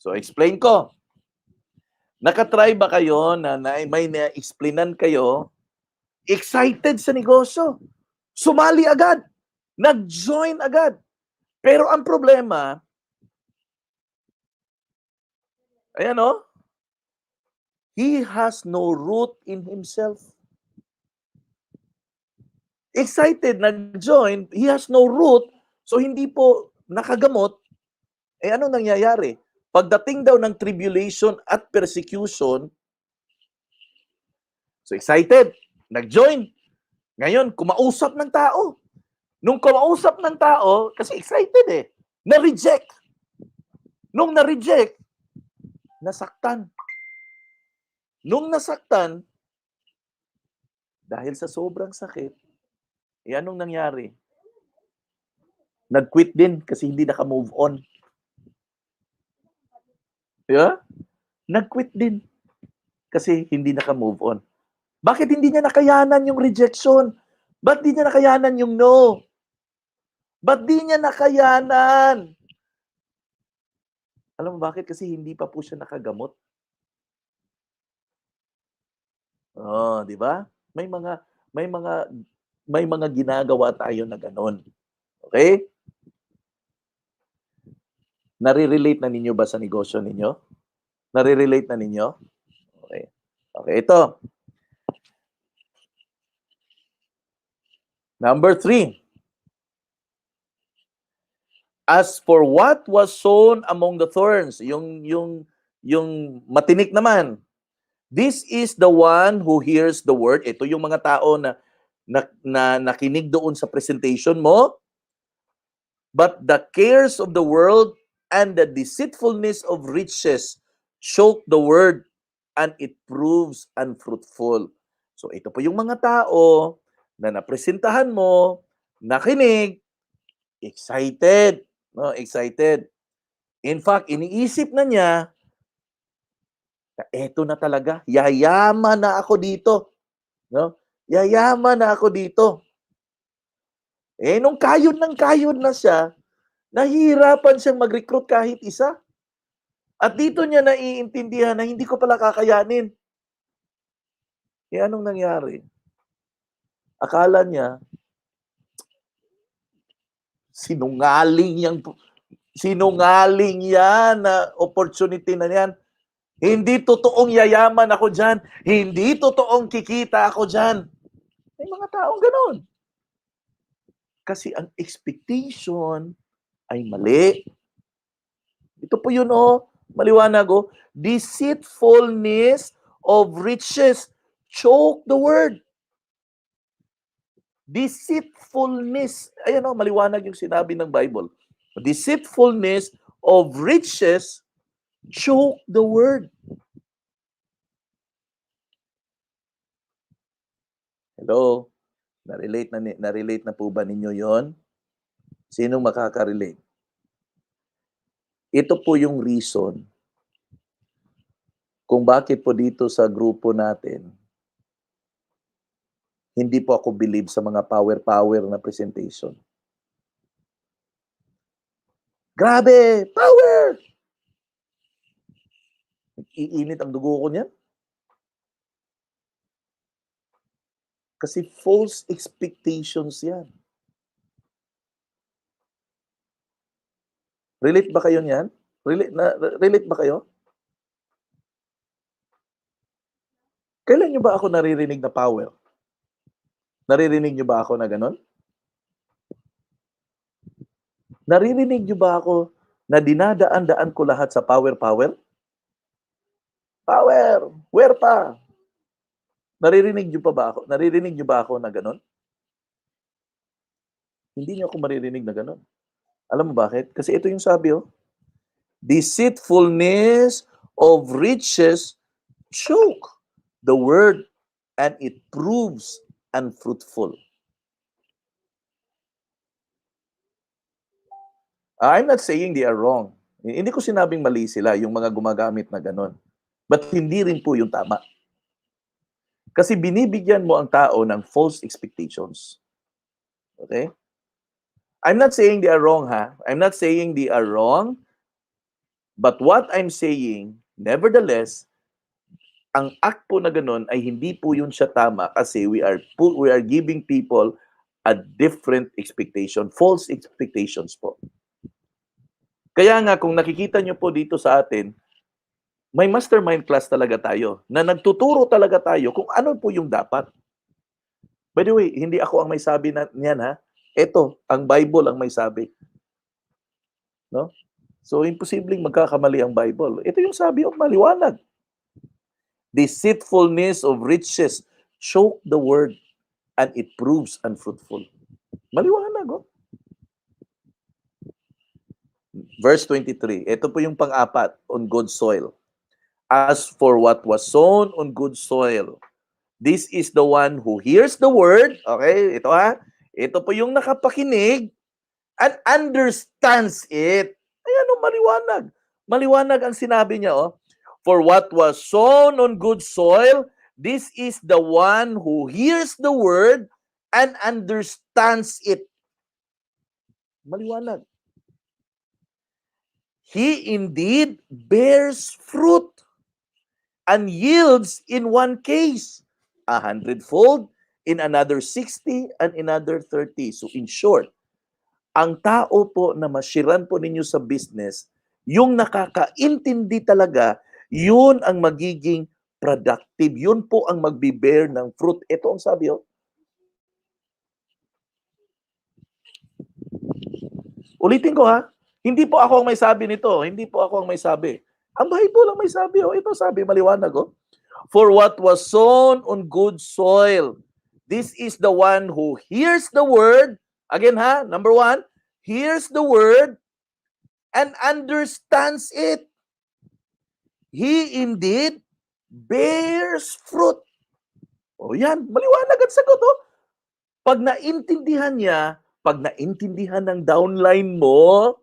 A: So, explain ko. Nakatry ba kayo na may na-explainan kayo, excited sa negosyo, sumali agad, nag-join agad. Pero ang problema, ayan o, he has no root in himself. Excited, nag-join, he has no root, so hindi po nakagamot, anong nangyayari? Pagdating daw ng tribulation at persecution, so excited, nag-join. Ngayon, kumausap ng tao. Nung kumausap ng tao, kasi excited eh, na-reject. Nung na-reject, nasaktan. Nung nasaktan, dahil sa sobrang sakit, anong nangyari? Nag-quit din kasi hindi naka-move on. Yeah? Nag-quit din kasi hindi naka-move on. Bakit hindi niya nakayanan yung rejection? Ba't hindi niya nakayanan yung no? Ba't di niya nakayanan? Alam mo bakit? Kasi hindi pa po siya nakagamot. Oh, di ba? May mga may mga may mga ginagawa tayo na gano'n. Okay? Nare-relate na ninyo ba sa negosyo ninyo? Nare-relate na ninyo? Okay. Okay, ito. Number 3. As for what was sown among the thorns, yung matinik naman. This is the one who hears the word. Ito yung mga tao na nakinig doon sa presentation mo. But the cares of the world and the deceitfulness of riches choke the word, and it proves unfruitful. So ito po yung mga tao na napresentahan mo, nakinig, excited, no? Excited. In fact, iniisip na niya, na eto na talaga, yayaman na ako dito, no? Yayaman na ako dito. Eh, nung kayod na siya, nahihirapan siyang mag-recruit kahit isa. At dito niya naiintindihan na hindi ko pala kakayanin. Eh, anong nangyari? Akala niya, sinungaling yan na opportunity na yan. Hindi totoong yayaman ako dyan. Hindi totoong kikita ako dyan. May mga taong ganon. Kasi ang expectation ay mali. Ito po yun, maliwanag, deceitfulness of riches choke the word. Deceitfulness. Ayan, maliwanag yung sinabi ng Bible. Deceitfulness of riches choke the word. Hello? Na-relate na po ba ninyo yon? Sinong makaka-relate? Ito po yung reason kung bakit po dito sa grupo natin, hindi po ako believe sa mga power na presentation. Grabe! Power! Iinit ang dugo ko niyan. Kasi false expectations yan. Relate ba kayo niyan? Relate ba kayo? Kailan nyo ba ako naririnig na power? Naririnig nyo ba ako na ganon? Naririnig nyo ba ako na dinadaan-daan ko lahat sa power? Power! Where pa? Naririnig nyo pa ba ako? Naririnig nyo ba ako na ganon? Hindi nyo ako maririnig na ganon. Alam mo bakit? Kasi ito yung sabi, deceitfulness of riches choke the word, and it proves unfruitful. I'm not saying they are wrong. Hindi ko sinabing mali sila, yung mga gumagamit na ganon. But hindi rin po yung tama. Kasi binibigyan mo ang tao ng false expectations. Okay? I'm not saying they are wrong, ha? I'm not saying they are wrong. But what I'm saying, nevertheless, ang act po na ganun ay hindi po yun siya tama kasi we are giving people a different expectation, false expectations po. Kaya nga kung nakikita nyo po dito sa atin, may mastermind class talaga tayo na nagtuturo talaga tayo kung ano po yung dapat. By the way, hindi ako ang may sabi niyan, ha? Ito, ang Bible ang may sabi. No? So, imposibleng magkakamali ang Bible. Ito yung sabi, maliwanag. Deceitfulness of riches choke the word, and it proves unfruitful. Maliwanag, Verse 23. Ito po yung pang-apat, on good soil. As for what was sown on good soil, this is the one who hears the word. Okay, ito Ito po yung nakapakinig and understands it. Ayan, maliwanag. Maliwanag ang sinabi niya, For what was sown on good soil, this is the one who hears the word and understands it. Maliwanag. He indeed bears fruit and yields in one case 100-fold, in another 60, and another 30. So in short, ang tao po na mashiran po ninyo sa business, yung nakakaintindi talaga, yun ang magiging productive. Yun po ang magbe-bear ng fruit. Ito ang sabi, oh. Ulitin ko ha, hindi po ako ang may sabi nito. Hindi po ako ang may sabi. Ang Bible lang may sabi, oh. Ito sabi, maliwanag, oh. For what was sown on good soil, this is the one who hears the word. Again ha, number one, hears the word and understands it. He indeed bears fruit. O yan, maliwanag at sagot. Oh. Pag naintindihan niya, pag naintindihan ng downline mo,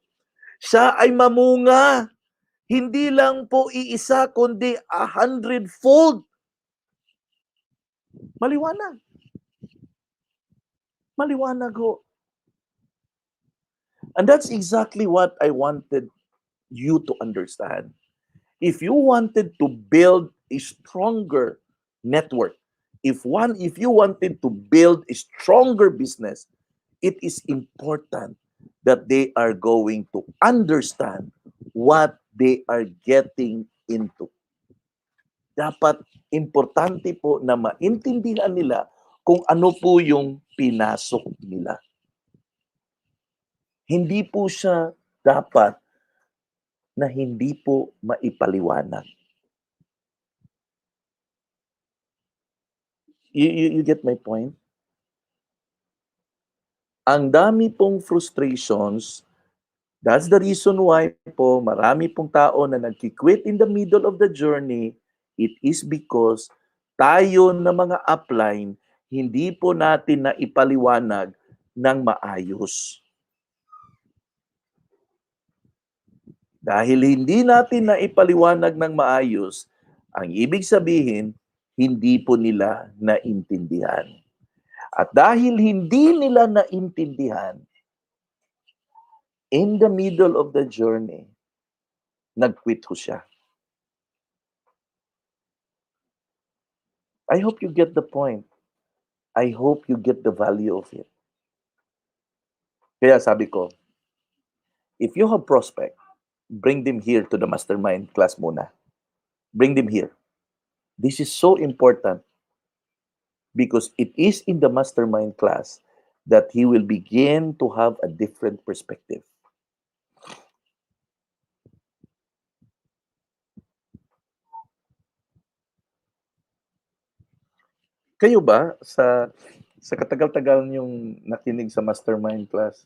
A: siya ay mamunga. Hindi lang po iisa, kundi 100-fold. Maliwanag. Maliwanag ho. And that's exactly what I wanted you to understand. If you wanted to build a stronger network, if you wanted to build a stronger business, it is important that they are going to understand what they are getting into. Dapat importante po na maintindihan nila kung ano po yung pinasok nila. Hindi po siya dapat na hindi po maipaliwanag. You get my point? Ang dami pong frustrations. That's the reason why po marami pong tao na nagki-quit in the middle of the journey. It is because tayo na mga upline, hindi po natin na ipaliwanag ng maayos. Dahil hindi natin na ipaliwanag ng maayos, ang ibig sabihin, hindi po nila naintindihan. At dahil hindi nila naintindihan, in the middle of the journey, nag-quit ho siya. I hope you get the point. I hope you get the value of it. Kaya sabi ko, if you have prospect, bring them here to the mastermind class muna. Bring them here. This is so important because it is in the mastermind class that he will begin to have a different perspective. Kayo ba sa katagal-tagal niyong nakinig sa mastermind class,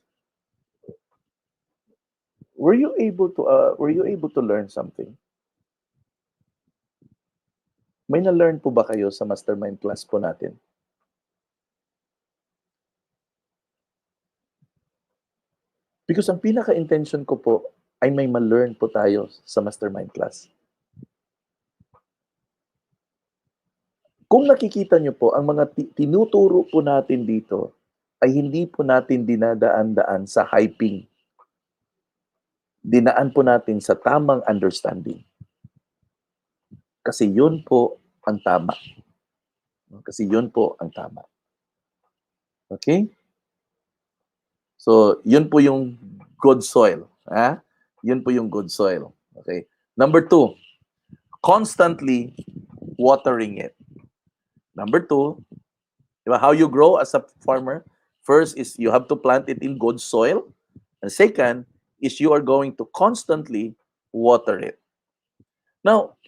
A: were you able to learn something? May na-learn po ba kayo sa mastermind class po natin? Because ang pinaka-intention ko po ay may ma-learn po tayo sa mastermind class. Kung nakikita nyo po, ang mga tinuturo po natin dito ay hindi po natin dinadaan-daan sa hyping. Dinaan po natin sa tamang understanding. Kasi yun po ang tama. Kasi yun po ang tama. Okay? So, yun po yung good soil. Ha? Yun po yung good soil. Okay? Number 2, constantly watering it. Number 2, diba, how you grow as a farmer? First is you have to plant it in good soil. And second is you are going to constantly water it. Now,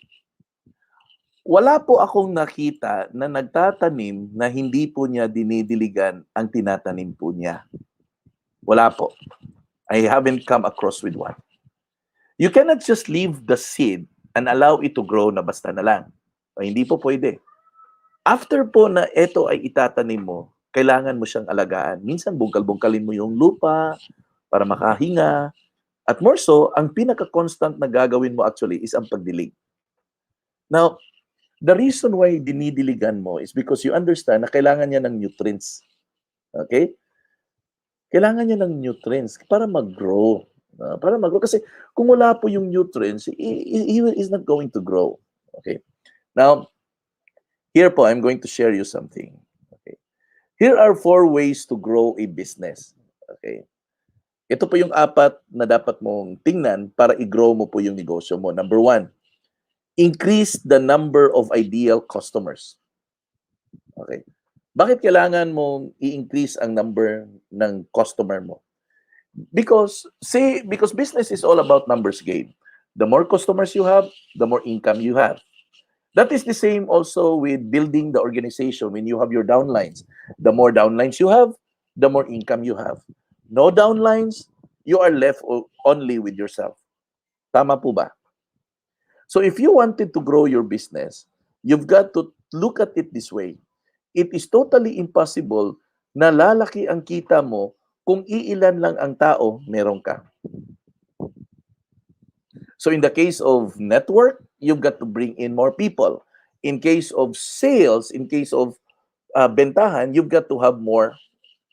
A: wala po akong nakita na nagtatanim na hindi po niya dinidiligan ang tinatanim po niya. Wala po. I haven't come across with one. You cannot just leave the seed and allow it to grow na basta na lang. O, hindi po pwede. After po na ito ay itatanim mo, kailangan mo siyang alagaan. Minsan bungkal-bungkalin mo yung lupa para makahinga. At more so, ang pinaka-constant na gagawin mo actually is ang pagdilig. Now, the reason why dinidiligan mo is because you understand na kailangan niya ng nutrients. Okay? Kailangan niya ng nutrients para mag-grow. Para mag-grow. Kasi kung wala po yung nutrients, he is not going to grow. Okay. Now, here po, I'm going to share you something. Okay. Here are 4 ways to grow a business. Okay. Ito po yung 4 na dapat mong tingnan para i-grow mo po yung negosyo mo. Number 1, increase the number of ideal customers. Okay. Bakit kailangan mong i-increase ang number ng customer mo? Because business is all about numbers game. The more customers you have, the more income you have. That is the same also with building the organization when you have your downlines. The more downlines you have, the more income you have. No downlines, you are left only with yourself. Tama po ba? So if you wanted to grow your business, you've got to look at it this way. It is totally impossible na lalaki ang kita mo kung iilan lang ang tao meron ka. So in the case of network, you've got to bring in more people. In case of sales, in case of bentahan, you've got to have more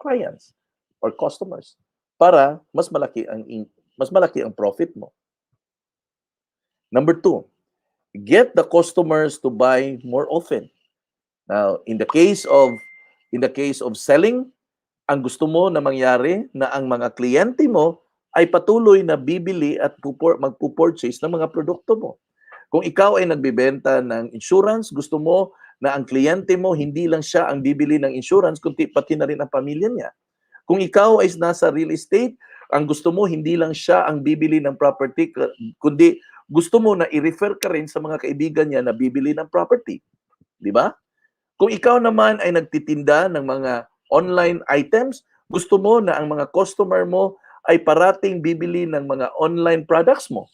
A: clients or customers para mas malaki ang profit mo. Number 2, get the customers to buy more often. Now, in the case of selling, ang gusto mo na mangyari na ang mga kliyente mo ay patuloy na bibili at magpo-purchase ng mga produkto mo. Kung ikaw ay nagbebenta ng insurance, gusto mo na ang kliyente mo hindi lang siya ang bibili ng insurance, kundi pati na rin ang pamilya niya. Kung ikaw ay nasa real estate, ang gusto mo hindi lang siya ang bibili ng property, kundi gusto mo na i-refer ka rin sa mga kaibigan niya na bibili ng property. Di ba? Kung ikaw naman ay nagtitinda ng mga online items, gusto mo na ang mga customer mo ay parating bibili ng mga online products mo.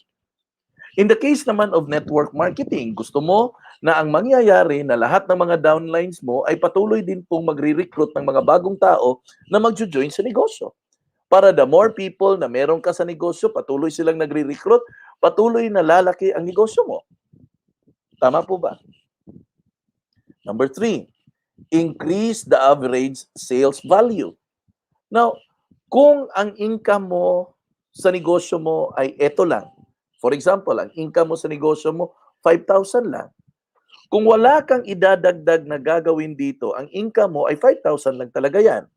A: In the case naman of network marketing, gusto mo na ang mangyayari na lahat ng mga downlines mo ay patuloy din pong magre-recruit ng mga bagong tao na magjo-join sa negosyo. Para the more people na meron ka sa negosyo, patuloy silang nagre-recruit, patuloy na lalaki ang negosyo mo. Tama po ba? Number 3, increase the average sales value. Now, kung ang income mo sa negosyo mo ay eto lang, for example, ang income mo sa negosyo mo, 5,000 lang. Kung wala kang idadagdag na gagawin dito, ang income mo ay 5,000 lang talaga yan.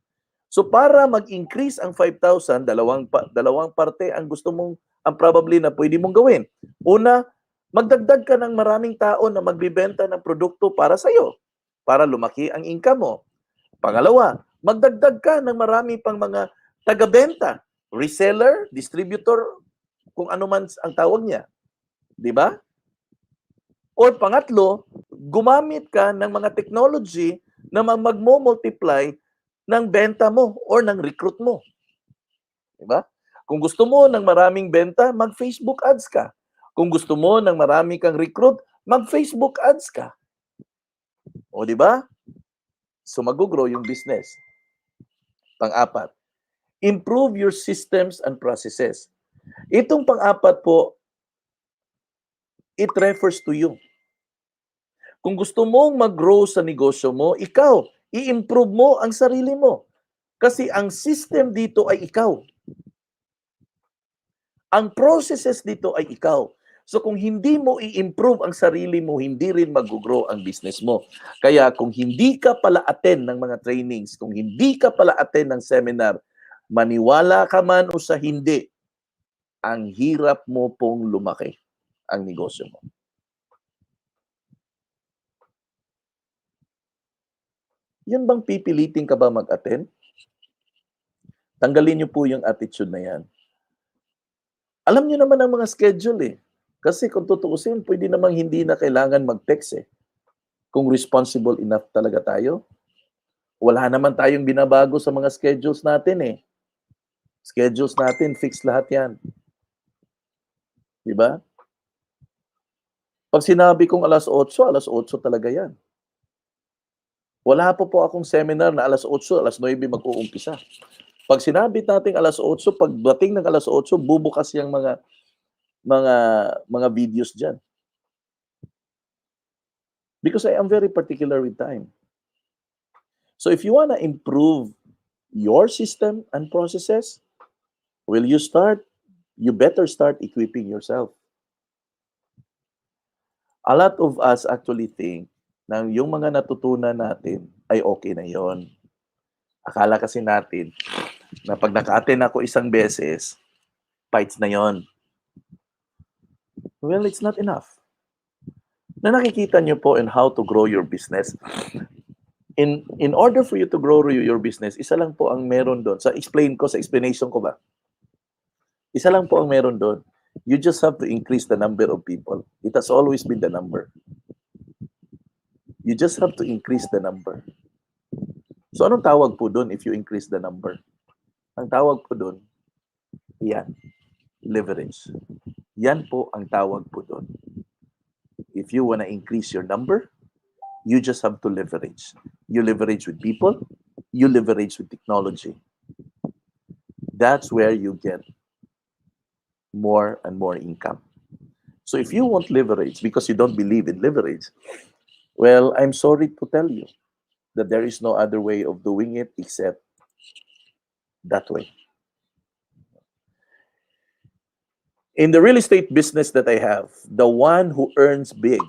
A: So para mag-increase ang 5,000, dalawang parte ang gusto mong, ang probably na pwede mong gawin. Una, magdagdag ka ng maraming tao na magbibenta ng produkto para sa'yo, para lumaki ang income mo. Pangalawa, magdagdag ka ng marami pang mga taga-benta, reseller, distributor, kung ano man ang tawag niya. Di ba? Or pangatlo, gumamit ka ng mga technology na magmo-multiply ng benta mo or ng recruit mo. Di ba? Kung gusto mo ng maraming benta, mag-Facebook ads ka. Kung gusto mo ng marami kang recruit, mag-Facebook ads ka. O di ba? So mag-grow yung business. Pang-4, improve your systems and processes. Itong pang-4 po, it refers to you. Kung gusto mong mag-grow sa negosyo mo, ikaw, i-improve mo ang sarili mo. Kasi ang system dito ay ikaw. Ang processes dito ay ikaw. So kung hindi mo i-improve ang sarili mo, hindi rin mag-grow ang business mo. Kaya kung hindi ka pala attend ng mga trainings, kung hindi ka pala attend ng seminar, maniwala ka man o sa hindi, ang hirap mo pong lumaki ang negosyo mo. Yun bang pipilitin ka ba mag-attend? Tanggalin niyo po yung attitude na yan. Alam niyo naman ang mga schedule eh. Kasi kung tutuusin, pwede namang hindi na kailangan mag-text eh. Kung responsible enough talaga tayo. Wala naman tayong binabago sa mga schedules natin eh. Schedules natin, fixed lahat yan. Diba? Pag sinabi kong alas 8 talaga yan. Wala po akong seminar na alas 8, alas 9 mag-uumpisa. Pag sinabi natin alas 8, pagdating ng alas 8, bubukas yung mga videos diyan. Because I am very particular with time. So if you wanna improve your system and processes, will you start? You better start equipping yourself. A lot of us actually think na yung mga natutunan natin ay okay na yon. Akala kasi natin na pag naka-attend ako isang beses, fights na yon. Well, it's not enough. Na nakikita nyo po in how to grow your business. In order for you to grow your business, isa lang po ang meron doon. Sa explanation ko ba? Isa lang po ang meron doon. You just have to increase the number of people. It has always been the number. You just have to increase the number. So anong tawag po doon if you increase the number? Ang tawag po doon, yan, leverage. Yan po ang tawag po doon. If you want to increase your number, you just have to leverage. You leverage with people, you leverage with technology. That's where you get more and more income. So if you want leverage because you don't believe in leverage, well, I'm sorry to tell you that there is no other way of doing it except that way. In the real estate business that I have, the one who earns big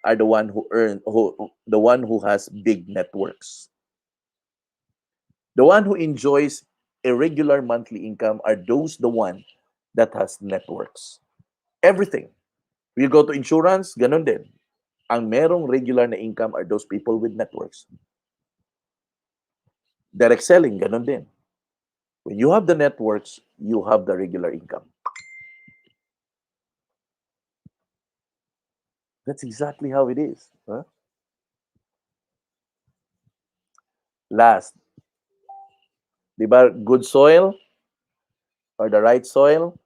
A: are the one who has big networks. The one who enjoys a regular monthly income are the one that has networks. Everything. You go to insurance, ganun din. Ang merong regular na income are those people with networks. Direct selling, ganun din. When you have the networks, you have the regular income. That's exactly how it is. Huh? Last, di ba, good soil or the right soil,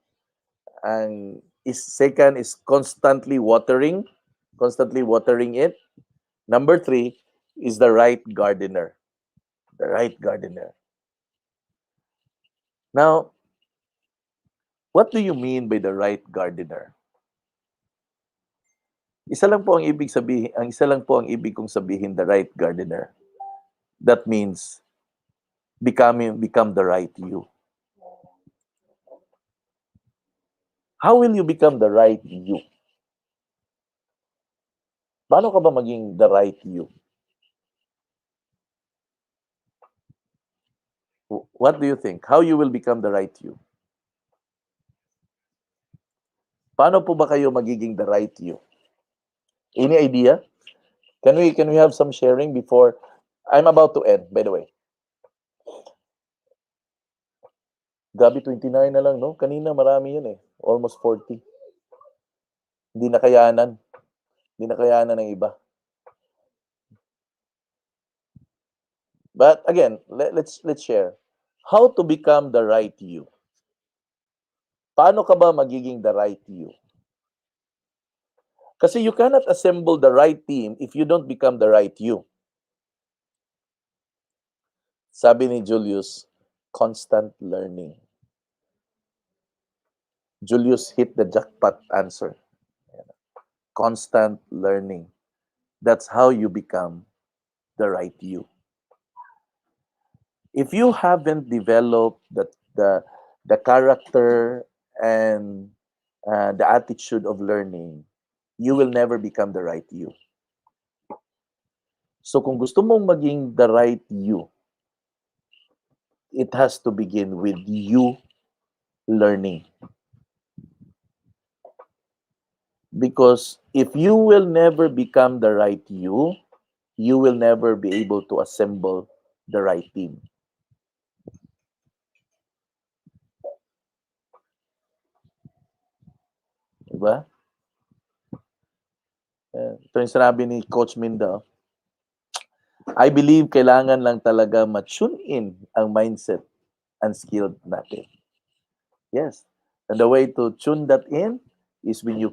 A: and second is constantly watering it. Number 3 is the right gardener. The right gardener. Now, what do you mean by the right gardener? Isa lang po ang ibig kong sabihin, the right gardener. That means become the right you. How will you become the right you? Paano ka ba maging the right you? What do you think? How you will become the right you? Paano po ba kayo magiging the right you? Any idea? Can we have some sharing before I'm about to end, by the way? Gabi 29 na lang, no? Kanina marami yun eh. Almost 40. Hindi na kayanan ng iba. But again, let's share. How to become the right you? Paano ka ba magiging the right you? Kasi you cannot assemble the right team if you don't become the right you. Sabi ni Julius, constant learning. Julius hit the jackpot answer. Constant learning. That's how you become the right you. If you haven't developed the character and the attitude of learning, you will never become the right you. So kung gusto mong maging the right you, it has to begin with you learning. Because if you will never become the right you will never be able to assemble the right team. Diba? Ito yung sinabi ni Coach Minda. I believe kailangan lang talaga ma-tune in ang mindset and skill natin. Yes. And the way to tune that in is when you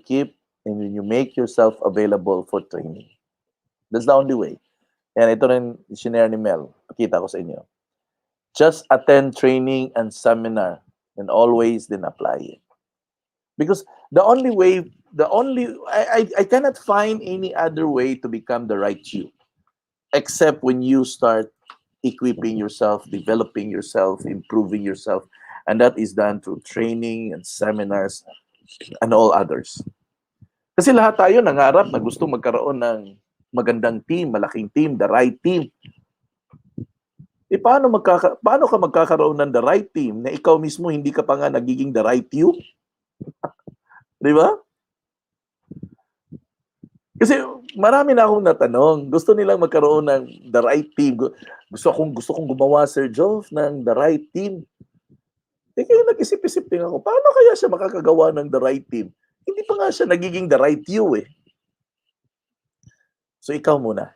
A: make yourself available for training. That's the only way. And ito rin sinare ni Mel. Pakita ko sa inyo. Just attend training and seminar and always then apply it. Because I cannot find any other way to become the right you except when you start equipping yourself, developing yourself, improving yourself. And that is done through training and seminars and all others. Kasi lahat tayo nangarap na gusto magkaroon ng magandang team, malaking team, the right team. Paano ka magkakaroon ng the right team na ikaw mismo hindi ka pa nga nagiging the right you? Di ba? Kasi marami na akong natanong. Gusto nilang magkaroon ng the right team. Gusto kong gumawa, Sir Jove, ng the right team. Kaya nag-isip-isip din ako, paano kaya siya makakagawa ng the right team? Hindi pa nga siya nagiging the right you eh. So ikaw muna.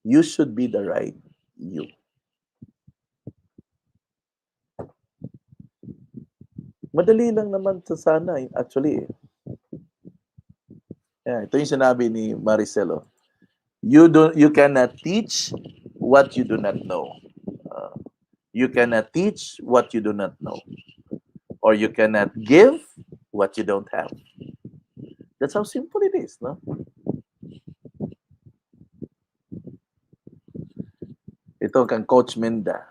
A: You should be the right you. Madali lang naman sa sana actually. Yeah, ito yung sinabi ni Maricelo. You cannot teach what you do not know. You cannot teach what you do not know. Or you cannot give what you don't have. That's how simple it is, no? Ito kang Coach Menda.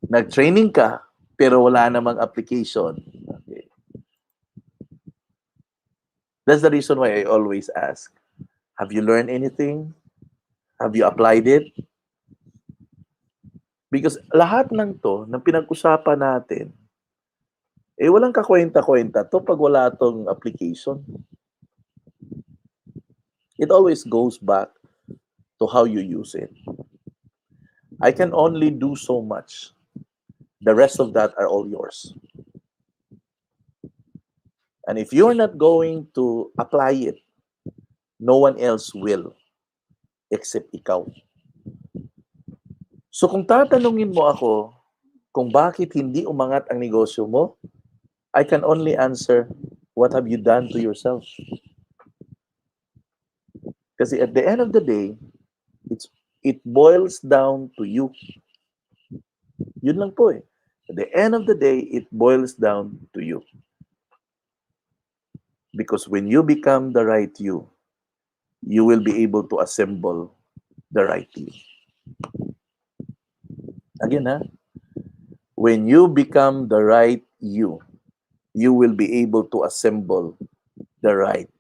A: Nag-training ka, pero wala namang application. Okay. That's the reason why I always ask, have you learned anything? Have you applied it? Because lahat ng to, na pinag-usapan natin, walang kakwenta-kwenta to pag wala tong application. It always goes back to how you use it. I can only do so much. The rest of that are all yours. And if you're not going to apply it, no one else will except ikaw. So kung tatanungin mo ako kung bakit hindi umangat ang negosyo mo, I can only answer, what have you done to yourself? Kasi at the end of the day, it boils down to you. Yun lang po eh. At the end of the day, it boils down to you. Because when you become the right you will be able to assemble the right team. Again, when you become the right you will be able to assemble the right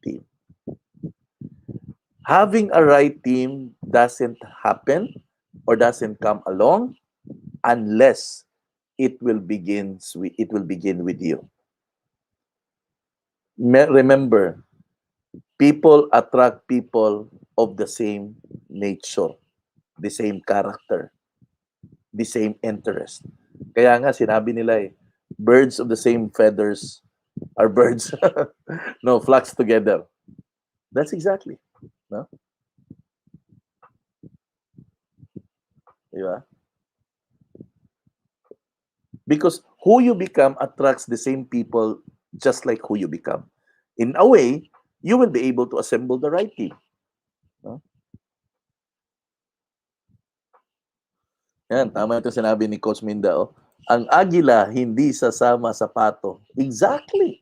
A: team. Having a right team doesn't happen or doesn't come along unless it will begin with you. Remember, people attract people of the same nature, the same character, the same interest. Kaya nga sinabi nila birds of the same feathers are birds. No, flocks together. That's exactly. No? Diba? Because who you become attracts the same people just like who you become. In a way, you will be able to assemble the right team. No? Yan, tama ito sinabi ni Coach Minda. Ang agila hindi sasama sa pato. Exactly.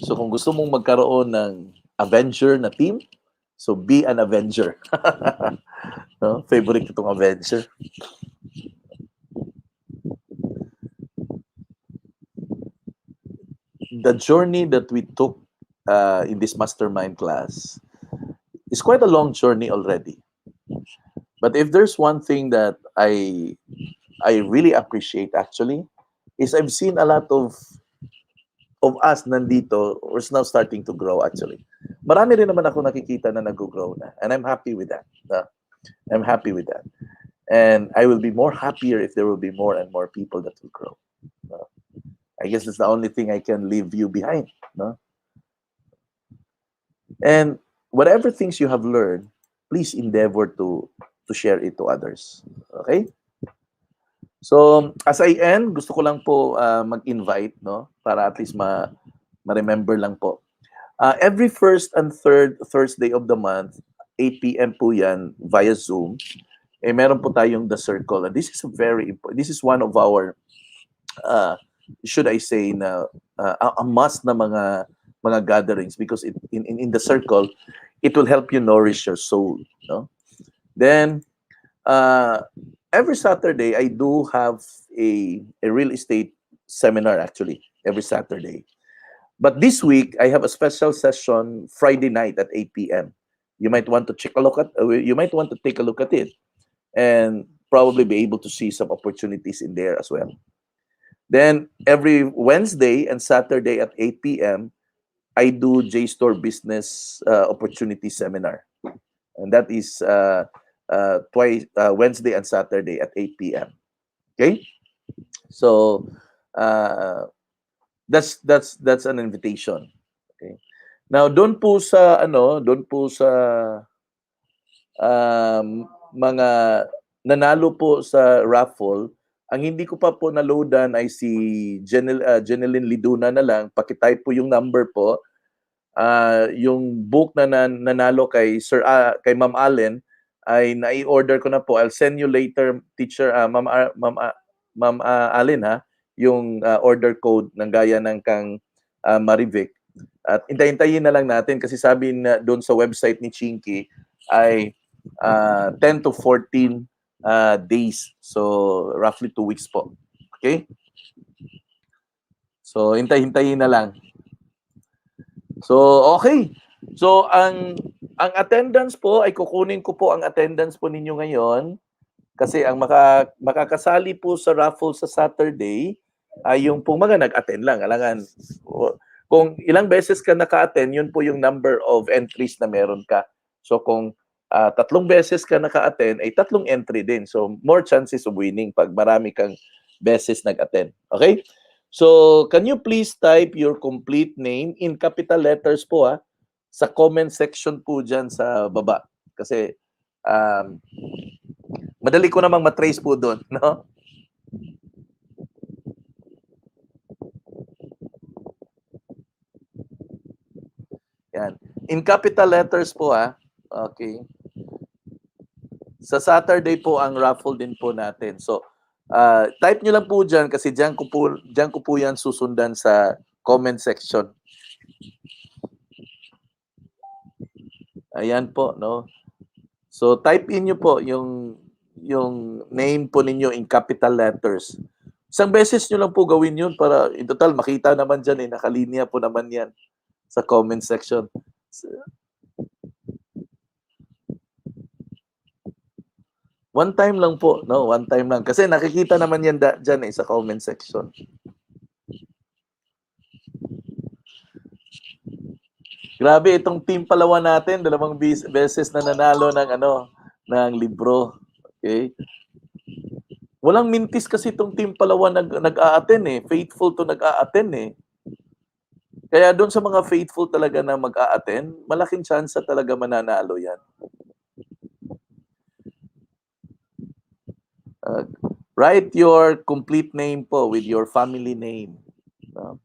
A: So kung gusto mong magkaroon ng Avenger na team, so be an Avenger. No? Favorite itong Avenger. The journey that we took in this mastermind class is quite a long journey already. But if there's one thing that I really appreciate actually, is I've seen a lot of us nandito is now starting to grow actually. Marami rin naman ako nakikita na nag-grow na. And I'm happy with that. I'm happy with that. And I will be more happier if there will be more and more people that will grow. I guess that's the only thing I can leave you behind. No? And whatever things you have learned, please endeavor to share it to others. Okay? So, as I end, gusto ko lang po mag-invite, no? Para at least ma-remember lang po. Every first and third Thursday of the month, 8 p.m. po yan via Zoom, meron po tayong The Circle. And this is very important. This is one of our, should I say, a must na mga gatherings because in The Circle, it will help you nourish your soul, no? Then every Saturday I do have a real estate seminar, actually every Saturday. But this week I have a special session Friday night at 8 p.m. You might want to you might want to take a look at it and probably be able to see some opportunities in there as well. Then every Wednesday and Saturday at 8 p.m. I do JSTOR Business Opportunity Seminar, and that is twice Wednesday and Saturday at 8 p.m. Okay, so that's an invitation. Okay, now doon po sa mga nanalo po sa raffle, ang hindi ko pa po na-loadan ay si Jeneline Liduna na lang. Paki-type po yung number po. Yung book na nanalo kay kay Ma'am Allen ay nai-order ko na po. I'll send you later, teacher Ma'am Allen, ha, yung order code ng gaya ng kang Marivic. At hintayin na lang natin kasi sabi na doon sa website ni Chinky ay 10 to 14 days. So roughly 2 weeks po. Okay? So hintayin na lang. So okay. So ang attendance po ay kukunin ko po ang attendance po ninyo ngayon kasi ang makakasali po sa raffle sa Saturday ay yung pong mga nag-attend lang. Alangan, kung ilang beses ka naka-attend, yun po yung number of entries na meron ka. So kung 3 beses ka naka-attend, ay 3 entry din. So more chances of winning pag marami kang beses nag-attend. Okay? So can you please type your complete name in capital letters po, ha, sa comment section po dyan sa baba. Kasi madali ko namang matrace po doon, no? Yan. In capital letters po, ha. Okay. Sa Saturday po ang raffle din po natin. So, type nyo lang po dyan kasi dyan ko po yan susundan sa comment section. Ayan po, no? So, type in nyo po yung name po ninyo in capital letters. Isang beses nyo lang po gawin yun para in total makita naman dyan, nakalinya po naman yan sa comment section. One time lang po, no? One time lang. Kasi nakikita naman yan dyan sa comment section. Grabe, itong team Palawan natin, 2 beses na nanalo ng libro. Okay? Walang mintis kasi itong team Palawan nag-a-attend eh. Faithful to nag-a-attend eh. Kaya doon sa mga faithful talaga na mag-a-attend, malaking chance talaga mananalo yan. Write your complete name po with your family name. No?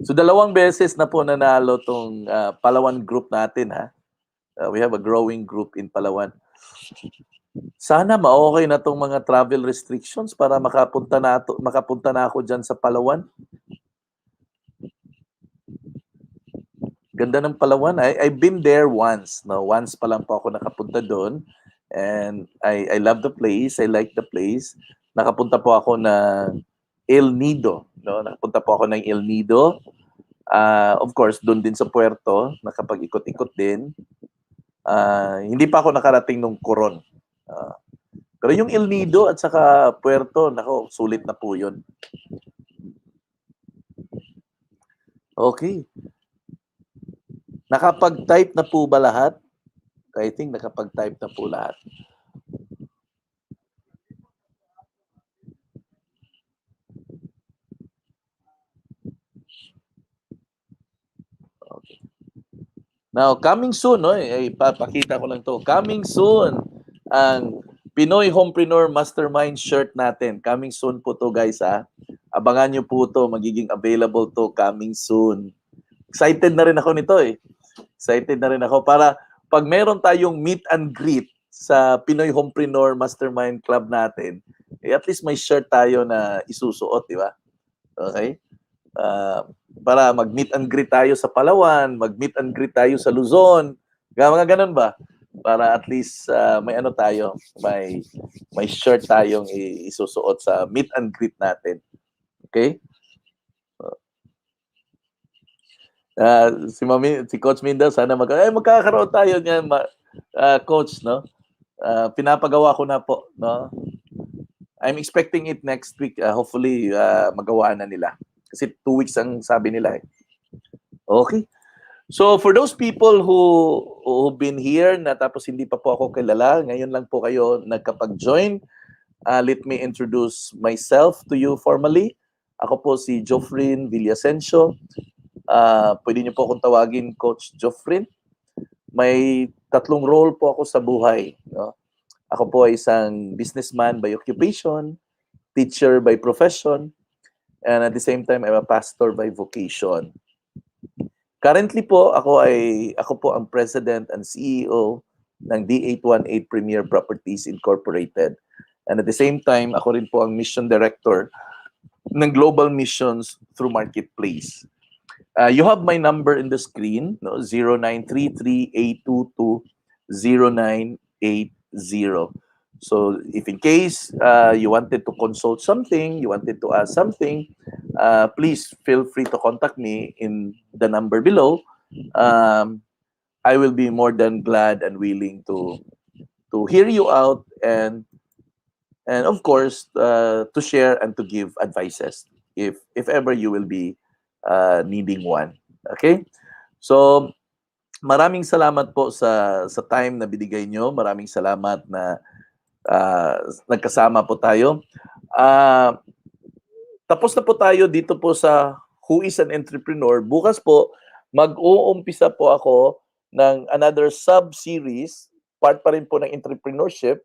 A: So 2 beses na po nanalo tong Palawan group natin, ha. We have a growing group in Palawan. Sana ma-okay na tong mga travel restrictions para makapunta na ako diyan sa Palawan. Ganda ng Palawan. I've been there once. No, once pa lang po ako nakapunta doon. And I love the place. I like the place. Nakapunta po ako ng El Nido. No? Nakapunta po ako ng El Nido. Of course, doon din sa Puerto. Nakapag-ikot-ikot din. Hindi pa ako nakarating nung Coron. Pero yung El Nido at saka Puerto, nako, sulit na po yun. Okay. Nakapag-type na po ba lahat? I think nakapag-type na po lahat. Okay. Now, coming soon, no? Papakita ko lang to. Coming soon, ang Pinoy Homepreneur Mastermind shirt natin. Coming soon po to, guys, ha? Abangan nyo po to. Magiging available to coming soon. Excited na rin ako nito, eh. Excited na rin ako para pag meron tayong meet and greet sa Pinoy Homepreneur Mastermind Club natin, at least may shirt tayo na isusuot, di ba? Okay? para mag-meet and greet tayo sa Palawan, mag-meet and greet tayo sa Luzon. Mga ganun ba? Para at least may ano tayo, may shirt tayong isusuot sa meet and greet natin. Okay? Si Coach Minda, sana magkakaroon tayo niyan, Coach, no? Pinapagawa ko na po, no? I'm expecting it next week. Hopefully, magawa na nila. Kasi 2 weeks ang sabi nila. Okay. So, for those people who've been here na tapos hindi pa po ako kilala, ngayon lang po kayo nagkapag-join, let me introduce myself to you formally. Ako po si Joffrin Villasencio. Pwede niyo po akong tawagin Coach Joffrin. May 3 role po ako sa buhay. No? Ako po ay isang businessman by occupation, teacher by profession, and at the same time, I'm a pastor by vocation. Currently po, ako po ang President and CEO ng D818 Premier Properties Incorporated. And at the same time, ako rin po ang Mission Director ng Global Missions through Marketplace. You have my number in the screen, no? 0933-822-0980. So if in case you wanted to consult something, you wanted to ask something, please feel free to contact me in the number below. I will be more than glad and willing to hear you out and of course to share and to give advices if ever you will be needing one. Okay? So maraming salamat po sa time na binigay nyo. Maraming salamat na nagkasama po tayo. Tapos na po tayo dito po sa Who is an Entrepreneur. Bukas po, mag-uumpisa po ako ng another sub-series, part pa rin po ng entrepreneurship.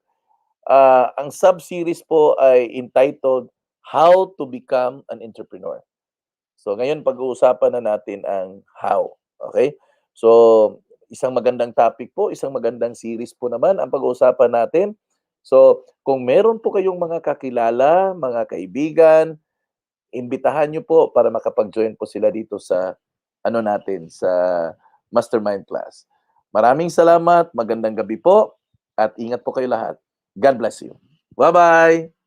A: Ang sub-series po ay entitled How to Become an Entrepreneur. So ngayon pag-uusapan na natin ang how. Okay? So isang magandang topic po, isang magandang series po naman ang pag-uusapan natin. So kung meron po kayong mga kakilala, mga kaibigan, imbitahan nyo po para makapag-join po sila dito sa sa mastermind class. Maraming salamat, magandang gabi po at ingat po kayo lahat. God bless you. Bye-bye!